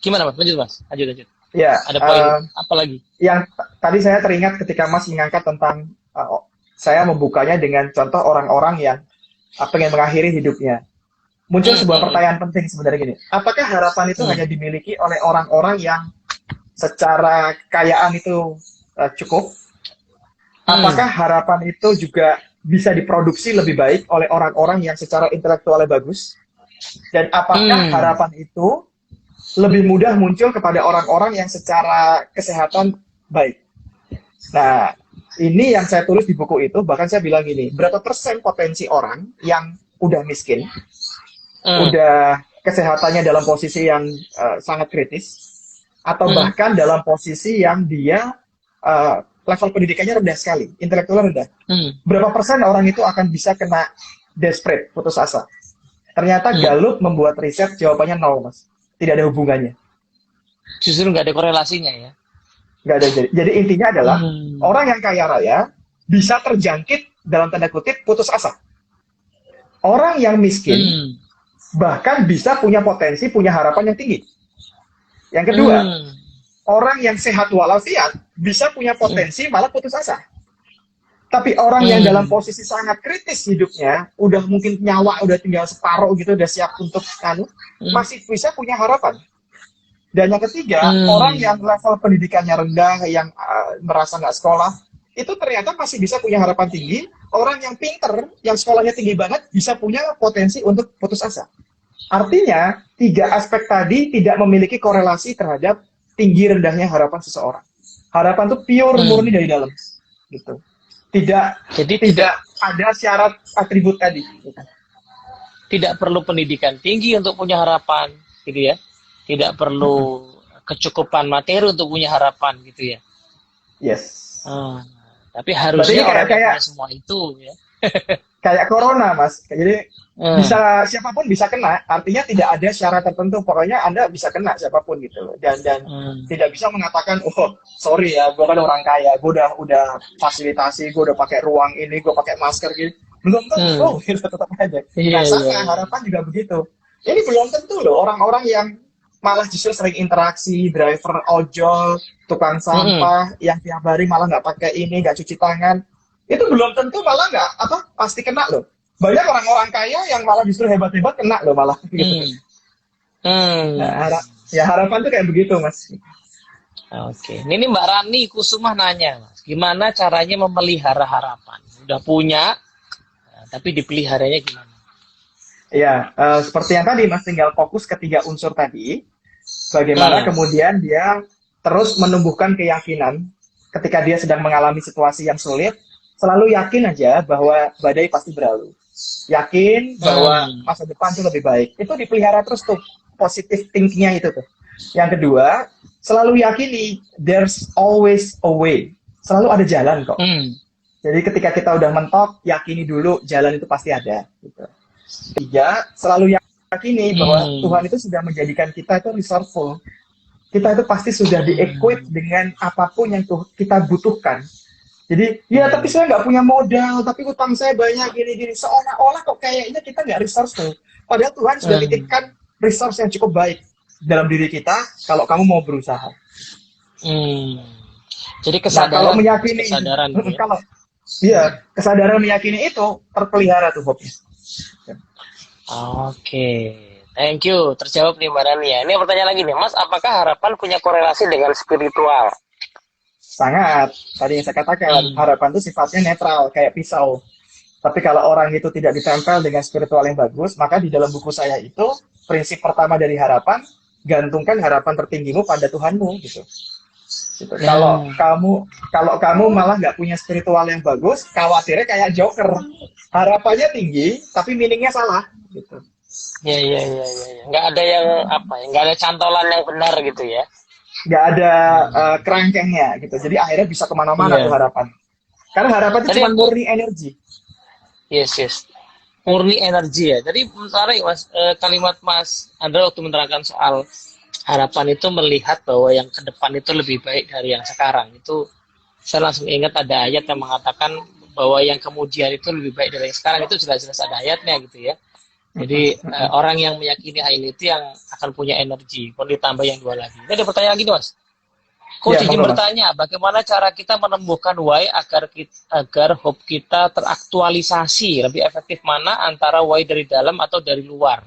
gimana Mas? Lanjut. Ya. Ada poin apa lagi? Yang tadi saya teringat ketika Mas mengangkat tentang saya membukanya dengan contoh orang-orang yang pengen mengakhiri hidupnya. Muncul sebuah pertanyaan penting sebenarnya gini. Apakah harapan itu hanya dimiliki oleh orang-orang yang secara kekayaan itu cukup? Apakah harapan itu juga bisa diproduksi lebih baik oleh orang-orang yang secara intelektualnya bagus? Dan apakah harapan itu lebih mudah muncul kepada orang-orang yang secara kesehatan baik? Nah, ini yang saya tulis di buku itu, bahkan saya bilang gini, berapa persen potensi orang yang udah miskin, udah kesehatannya dalam posisi yang sangat kritis, atau bahkan dalam posisi yang dia level pendidikannya rendah sekali, intelektualnya rendah. Berapa persen orang itu akan bisa kena desperate, putus asa? Ternyata Gallup membuat riset jawabannya 0, Mas. Tidak ada hubungannya. Justru nggak ada korelasinya ya? Nggak ada. Jadi intinya adalah orang yang kaya raya bisa terjangkit dalam tanda kutip putus asa. Orang yang miskin Hmm. bahkan bisa punya potensi, punya harapan yang tinggi. Yang kedua, Hmm. orang yang sehat walafiat bisa punya Hmm. potensi malah putus asa. Tapi orang yang dalam Hmm. posisi sangat kritis hidupnya, udah mungkin nyawa udah tinggal separuh gitu, udah siap untuk Hmm. masih bisa punya harapan. Dan yang ketiga, orang yang Hmm. level pendidikannya rendah, yang merasa nggak sekolah, itu ternyata masih bisa punya harapan tinggi. Orang yang pinter, yang sekolahnya tinggi banget, bisa punya potensi untuk putus asa. Artinya, tiga aspek tadi tidak memiliki korelasi terhadap tinggi rendahnya harapan seseorang. Harapan itu pure murni Hmm. dari dalam, gitu. Tidak Jadi tidak tidak ada syarat atribut tadi. Gitu. tidak perlu pendidikan tinggi untuk punya harapan, gitu ya. Tidak perlu kecukupan materi untuk punya harapan, gitu ya. Yes. Ah, tapi Berarti ini harusnya kayak orang yang kayak punya semua itu, ya. kayak corona, Mas. Jadi Hmm. bisa siapapun bisa kena. Artinya tidak ada syarat tertentu. Pokoknya Anda bisa kena siapapun gitu. Dan Hmm. tidak bisa mengatakan, oh sorry ya, gue kan orang kaya, gue udah fasilitasi, gue udah pakai ruang ini, gue pakai masker gitu. Belum tentu, Hmm. gitu, tetap aja. Iya, Nah iya, sama iya. harapan juga begitu. Ini belum tentu loh orang-orang yang malah justru sering interaksi, driver ojol, tukang Hmm. sampah, yang tiap hari malah nggak pakai ini, nggak cuci tangan, itu belum tentu malah nggak apa pasti kena loh. Banyak orang-orang kaya yang malah justru hebat-hebat kena loh malah gitu. Hmm. Hmm. Nah, harapan tuh kayak begitu, Mas. Oke, ini Mbak Rani Kusumah nanya, Mas, gimana caranya memelihara harapan? Udah punya, tapi dipeliharanya gimana? Ya, seperti yang tadi Mas, tinggal fokus ketiga unsur tadi. Bagaimana Hmm. kemudian dia terus menumbuhkan keyakinan ketika dia sedang mengalami situasi yang sulit, selalu yakin aja bahwa badai pasti berlalu. Yakin bahwa Hmm. masa depan itu lebih baik. Itu dipelihara terus tuh, positive thinkingnya itu tuh. Yang kedua, selalu yakini there's always a way. Selalu ada jalan kok. Hmm. Jadi ketika kita udah mentok, yakini dulu jalan itu pasti ada. Gitu. Tiga, selalu yakini bahwa Hmm. Tuhan itu sudah menjadikan kita itu resourceful. Kita itu pasti sudah di-equip Hmm. dengan apapun yang kita butuhkan. Jadi, ya tapi Hmm. saya nggak punya modal, tapi utang saya banyak gini-gini. Seolah-olah kok kayaknya kita nggak resourceful. Padahal Tuhan sudah Hmm. titipkan resource yang cukup baik dalam diri kita kalau kamu mau berusaha. Hmm. Jadi Nah, kalau kesadaran, Mas, meyakini, kesadaran gitu ya. kalau iya, kesadaran meyakini itu terpelihara tuh hope. Oke, thank you. Terjawab nih Mbak Rani ya. Ini pertanyaan lagi nih, Mas, apakah harapan punya korelasi dengan spiritual? Sangat. Tadi yang saya katakan, Hmm. harapan itu sifatnya netral, kayak pisau. Tapi kalau orang itu tidak ditempel dengan spiritual yang bagus, maka di dalam buku saya itu, prinsip pertama dari harapan, gantungkan harapan tertinggimu pada Tuhanmu, gitu. Gitu. Hmm. Kalau kamu malah nggak punya spiritual yang bagus, khawatirnya kayak Joker. Harapannya tinggi, tapi meaningnya salah, gitu. Ya, ya, ya, ya, ya. Nggak ada yang apa ya? Nggak ada cantolan yang benar gitu ya. Nggak ada Hmm. kerangkengnya, gitu. Jadi akhirnya bisa kemana-mana tuh Iya. harapan. Karena harapan itu Tadi cuma aku, murni energi. yes, yes. Murni energi ya. Jadi menarik Mas, kalimat Mas Andra waktu menerangkan soal harapan itu melihat bahwa yang ke depan itu lebih baik dari yang sekarang. Itu saya langsung ingat ada ayat yang mengatakan bahwa yang kemudian itu lebih baik dari yang sekarang. Itu jelas-jelas ada ayatnya gitu ya. Jadi orang yang meyakini hal itu yang akan punya energi. Kalau ditambah yang dua lagi. Ini ada pertanyaan lagi Mas. Ya, Coach izin monggo Mas. bertanya, bagaimana cara kita menumbuhkan why agar hope kita teraktualisasi? Lebih efektif mana antara why dari dalam atau dari luar?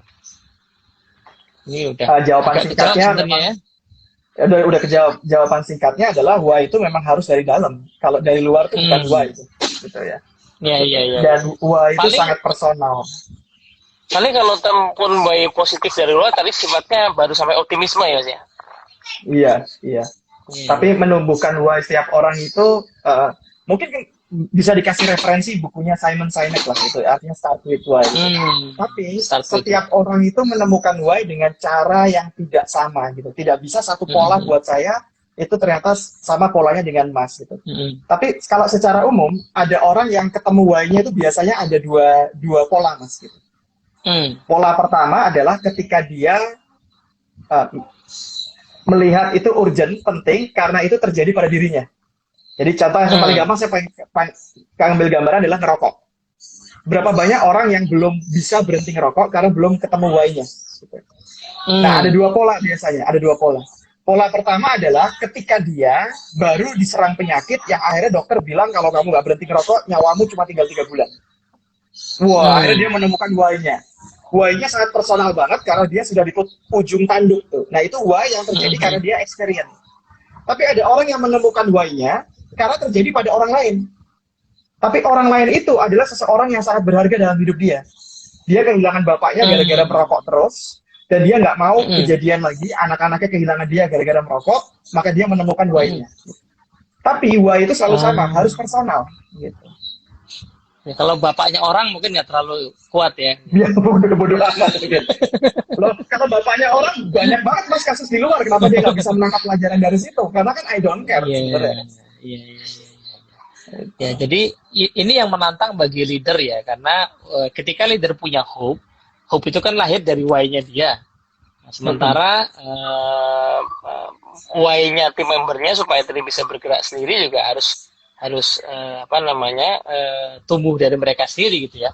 Ini udah Jawaban agak kejawab singkatnya sebenarnya memang ya. udah kejawab. Jawaban singkatnya adalah why itu memang harus dari dalam. Kalau dari luar itu bukan why Hmm. itu, gitu ya. Ya, ya, ya, ya. Dan why itu Paling sangat personal. paling kalau pun why positif dari luar tadi sifatnya baru sampai optimisme ya Mas ya. Iya, iya. Tapi Hmm. menumbuhkan why setiap orang itu mungkin bisa dikasih referensi bukunya Simon Sinek lah gitu, artinya start with why gitu. Hmm. Tapi Start with setiap why. orang itu menemukan why dengan cara yang tidak sama gitu. Tidak bisa satu pola Hmm. buat saya itu ternyata sama polanya dengan Mas gitu. Hmm. Tapi kalau secara umum ada orang yang ketemu why-nya itu biasanya ada dua pola Mas gitu. Hmm. Pola pertama adalah ketika dia uh, melihat itu urgent, penting karena itu terjadi pada dirinya. Jadi contoh yang paling Hmm. gampang saya pengen ambil gambaran adalah ngerokok. berapa banyak orang yang belum bisa berhenti ngerokok karena belum ketemu why-nya. Gitu. Nah, ada dua pola biasanya, ada dua pola. Pola pertama adalah ketika dia baru diserang penyakit yang akhirnya dokter bilang kalau kamu nggak berhenti ngerokok, nyawamu cuma tinggal 3 bulan. Wah, akhirnya dia menemukan why-nya. Why-nya sangat personal banget karena dia sudah di ujung tanduk tuh. Nah, itu why yang terjadi karena dia experience. Tapi ada orang yang menemukan why-nya karena terjadi pada orang lain. Tapi orang lain itu adalah seseorang yang sangat berharga dalam hidup dia. Dia kehilangan bapaknya gara-gara merokok terus, dan dia nggak mau kejadian lagi, anak-anaknya kehilangan dia gara-gara merokok, maka dia menemukan why-nya. Tapi why itu selalu sama, harus personal. Gitu. Ya, kalau bapaknya orang mungkin nggak terlalu kuat ya. Dia bodoh amat. Loh, kalau bapaknya orang, banyak banget mas kasus di luar, kenapa dia nggak bisa menangkap pelajaran dari situ? Karena kan I don't care sebenarnya. Iya. Ya, jadi ini yang menantang bagi leader ya, karena ketika leader punya hope itu kan lahir dari why-nya dia. Nah, sementara why-nya tim membernya supaya tim bisa bergerak sendiri juga harus tumbuh dari mereka sendiri gitu ya.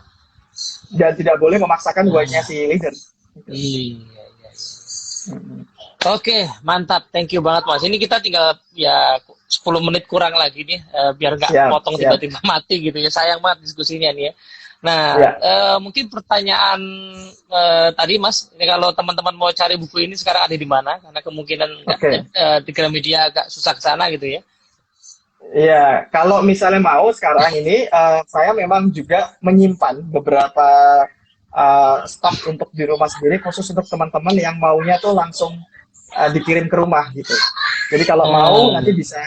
Dan tidak boleh memaksakan why-nya si leader. Iya. Oke, mantap. Thank you banget Mas. Ini kita tinggal ya 10 menit kurang lagi nih, biar nggak potong tiba-tiba mati gitu ya. Sayang banget diskusinya nih ya. Nah, mungkin pertanyaan tadi Mas, ini kalau teman-teman mau cari buku ini sekarang ada di mana? Karena kemungkinan di Gramedia agak susah ke sana gitu ya. Iya, kalau misalnya mau sekarang ini, saya memang juga menyimpan beberapa stok untuk di rumah sendiri, khusus untuk teman-teman yang maunya tuh langsung dikirim ke rumah gitu. Jadi kalau mau nanti bisa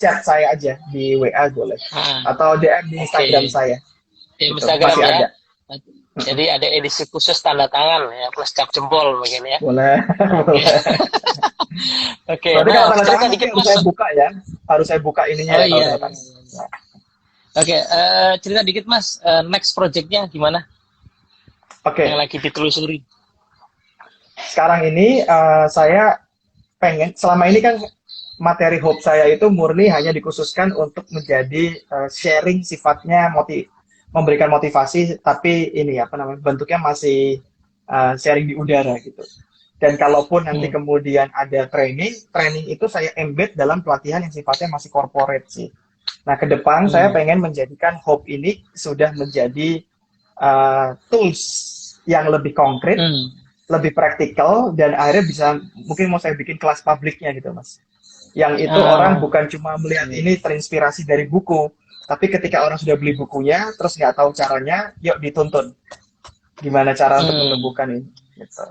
chat saya aja di WA boleh, atau DM di Instagram saya. Di Instagram ya. Ada. Jadi ada edisi khusus tanda tangan ya, plus cap jempol begini ya. Boleh. Oke. Berarti kalau tanda tangan harus saya buka ya, harus saya buka ininya. Oh iya. Oke, cerita dikit Mas, next projectnya gimana? Yang lagi ditelusuri. Sekarang ini saya pengen, selama ini kan materi hope saya itu murni hanya dikhususkan untuk menjadi sharing, sifatnya memberikan motivasi, tapi ini bentuknya masih sharing di udara gitu. Dan kalaupun nanti kemudian ada training itu saya embed dalam pelatihan yang sifatnya masih corporate sih. Nah, ke depan saya pengen menjadikan hope ini sudah menjadi tools yang lebih konkret, lebih praktikal, dan akhirnya bisa, mungkin mau saya bikin kelas publiknya gitu mas, yang itu orang bukan cuma melihat ini terinspirasi dari buku, tapi ketika orang sudah beli bukunya terus nggak tahu caranya, yuk dituntun gimana cara untuk menemukan ini gitu.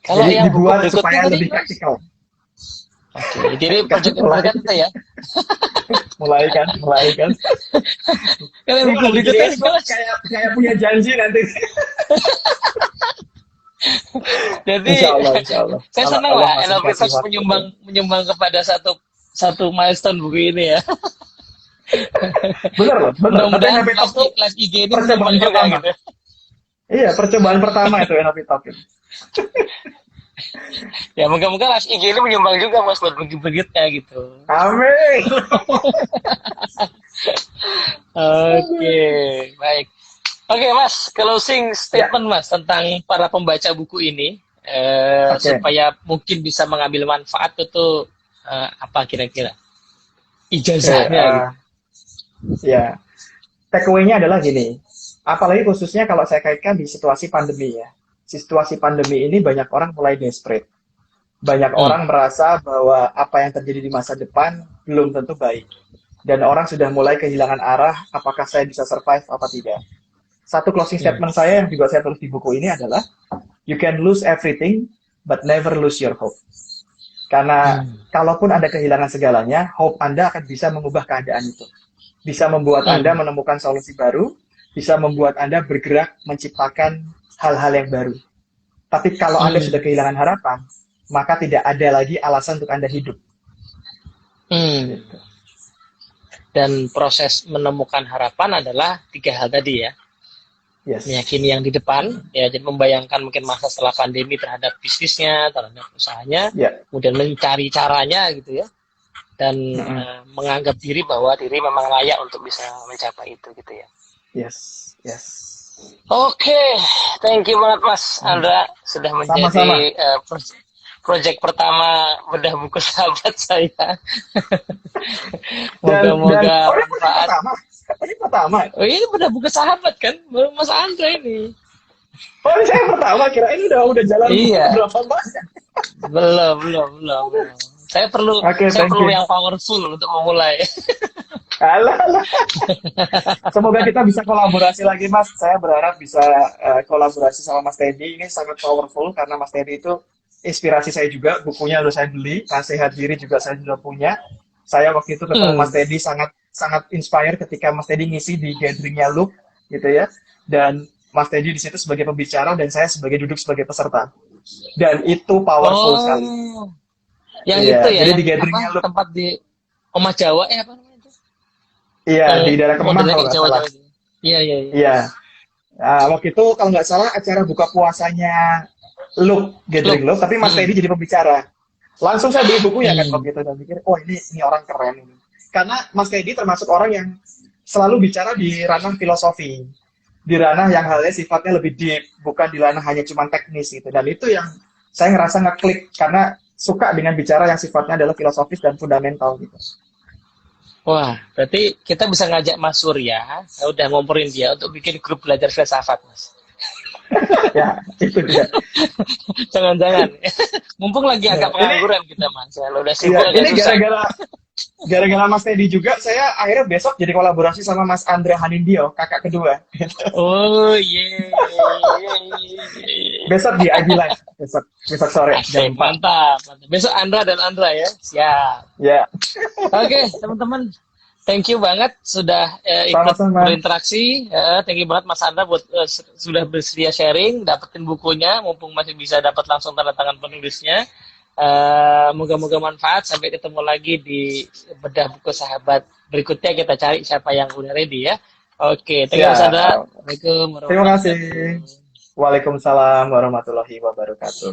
Kalau jadi yang dibuat supaya lebih praktikal. Jadi project berikutnya ya. mulai kan Kalau buku berikutnya kayak punya janji nanti. Jadi insya Allah. Saya senang lah NLP Talks menyumbang kepada satu milestone buku ini ya. benar. Mudah-mudahan live IG ini percobaan pertama gitu. Iya, percobaan pertama itu NLP Talks. Ya moga-moga live IG ini menyumbang juga mas buat begitu-begitnya gitu. Amin. Oke, baik. Oke mas, closing statement mas tentang para pembaca buku ini supaya mungkin bisa mengambil manfaat itu apa kira-kira ijazahnya? Ya, take away-nya adalah gini. Apalagi khususnya kalau saya kaitkan di situasi pandemi ya. Situasi pandemi ini banyak orang mulai desperate. Banyak orang merasa bahwa apa yang terjadi di masa depan belum tentu baik. Dan orang sudah mulai kehilangan arah, apakah saya bisa survive apa tidak. Satu closing statement saya yang juga saya tulis di buku ini adalah, you can lose everything, but never lose your hope. Karena kalaupun Anda kehilangan segalanya, hope Anda akan bisa mengubah keadaan itu. Bisa membuat Anda menemukan solusi baru, bisa membuat Anda bergerak menciptakan hal-hal yang baru. Tapi kalau Anda sudah kehilangan harapan, maka tidak ada lagi alasan untuk Anda hidup. Gitu. Dan proses menemukan harapan adalah 3 hal tadi ya. Meyakini yang di depan, ya, jadi membayangkan mungkin masa setelah pandemi terhadap bisnisnya, terhadap usahanya, kemudian mencari caranya gitu ya, dan menganggap diri bahwa diri memang layak untuk bisa mencapai itu gitu ya. Yes, yes. Oke, thank you banget Mas Andra sudah Sama-sama. menjadi project pertama bedah buku sahabat saya. Dan Moga-moga oh ini proyek manfaat. pertama. Ini pertama. Oh ini bedah buku sahabat kan, baru Mas Andra ini. Oh ini saya pertama, kira ini udah jalan Iya, berapa banyak. belum. Oke, Saya thank perlu you. yang powerful untuk memulai. Alah, alah. Semoga kita bisa kolaborasi lagi, Mas. Saya berharap bisa kolaborasi sama Mas Teddy. Ini sangat powerful karena Mas Teddy itu inspirasi saya juga. Bukunya udah saya beli, Nasihat Diri juga saya sudah punya. Saya waktu itu ketemu Mas Hmm. Teddy sangat sangat inspire ketika Mas Teddy ngisi di gatheringnya Loop, gitu ya. Dan Mas Teddy di situ sebagai pembicara dan saya sebagai duduk sebagai peserta. Dan itu powerful sekali. Oh, yang itu Iya, ya, jadi yang di gatheringnya apa Loop. tempat di Omah Jawa apa namanya itu? Iya, Yang di daerah Kemang modelnya kalau kayak nggak salah. Jawa-Jawa itu. Iya. Iya. Nah, waktu itu kalau nggak salah acara buka puasanya Loop, Look. Gathering Loop, tapi Mas Hmm. Teddy jadi pembicara. Langsung saya beli bukunya kan Hmm. waktu itu dan pikir, oh ini orang keren ini. Karena Mas Teddy termasuk orang yang selalu bicara di ranah filosofi, di ranah yang halnya sifatnya lebih deep, bukan di ranah hanya cuma teknis gitu. Dan itu yang saya ngerasa ngeklik karena suka dengan bicara yang sifatnya adalah filosofis dan fundamental gitu. Wah, berarti kita bisa ngajak Mas Surya, saya udah ngomporin dia untuk bikin grup belajar filsafat, Mas. Ya, itu dia. Jangan-jangan. Mumpung lagi Ya, agak ini pengangguran kita, Mas. Kalau udah ya, sibuk agak ini susah. gara-gara Mas Teddy juga, saya akhirnya besok jadi kolaborasi sama Mas Andra Hanindyo, kakak kedua. Oh, yeah. Besok di IG Live, besok sore Asik, jam 4. mantap. Besok Andra dan Andra ya. Siap. Ya, Oke, teman-teman. Thank you banget sudah ikut sama-sama. berinteraksi. Thank you banget Mas Andra buat sudah bersedia sharing, dapetin bukunya, mumpung masih bisa dapat langsung tanda tangan penulisnya. Moga-moga manfaat. Sampai ketemu lagi di bedah buku sahabat berikutnya. Kita cari siapa yang udah ready ya. Oke, thank you Mas Andra. Siap. Assalamualaikum Terima warahmatullahi kasih. wabarakatuh. Waalaikumsalam warahmatullahi wabarakatuh.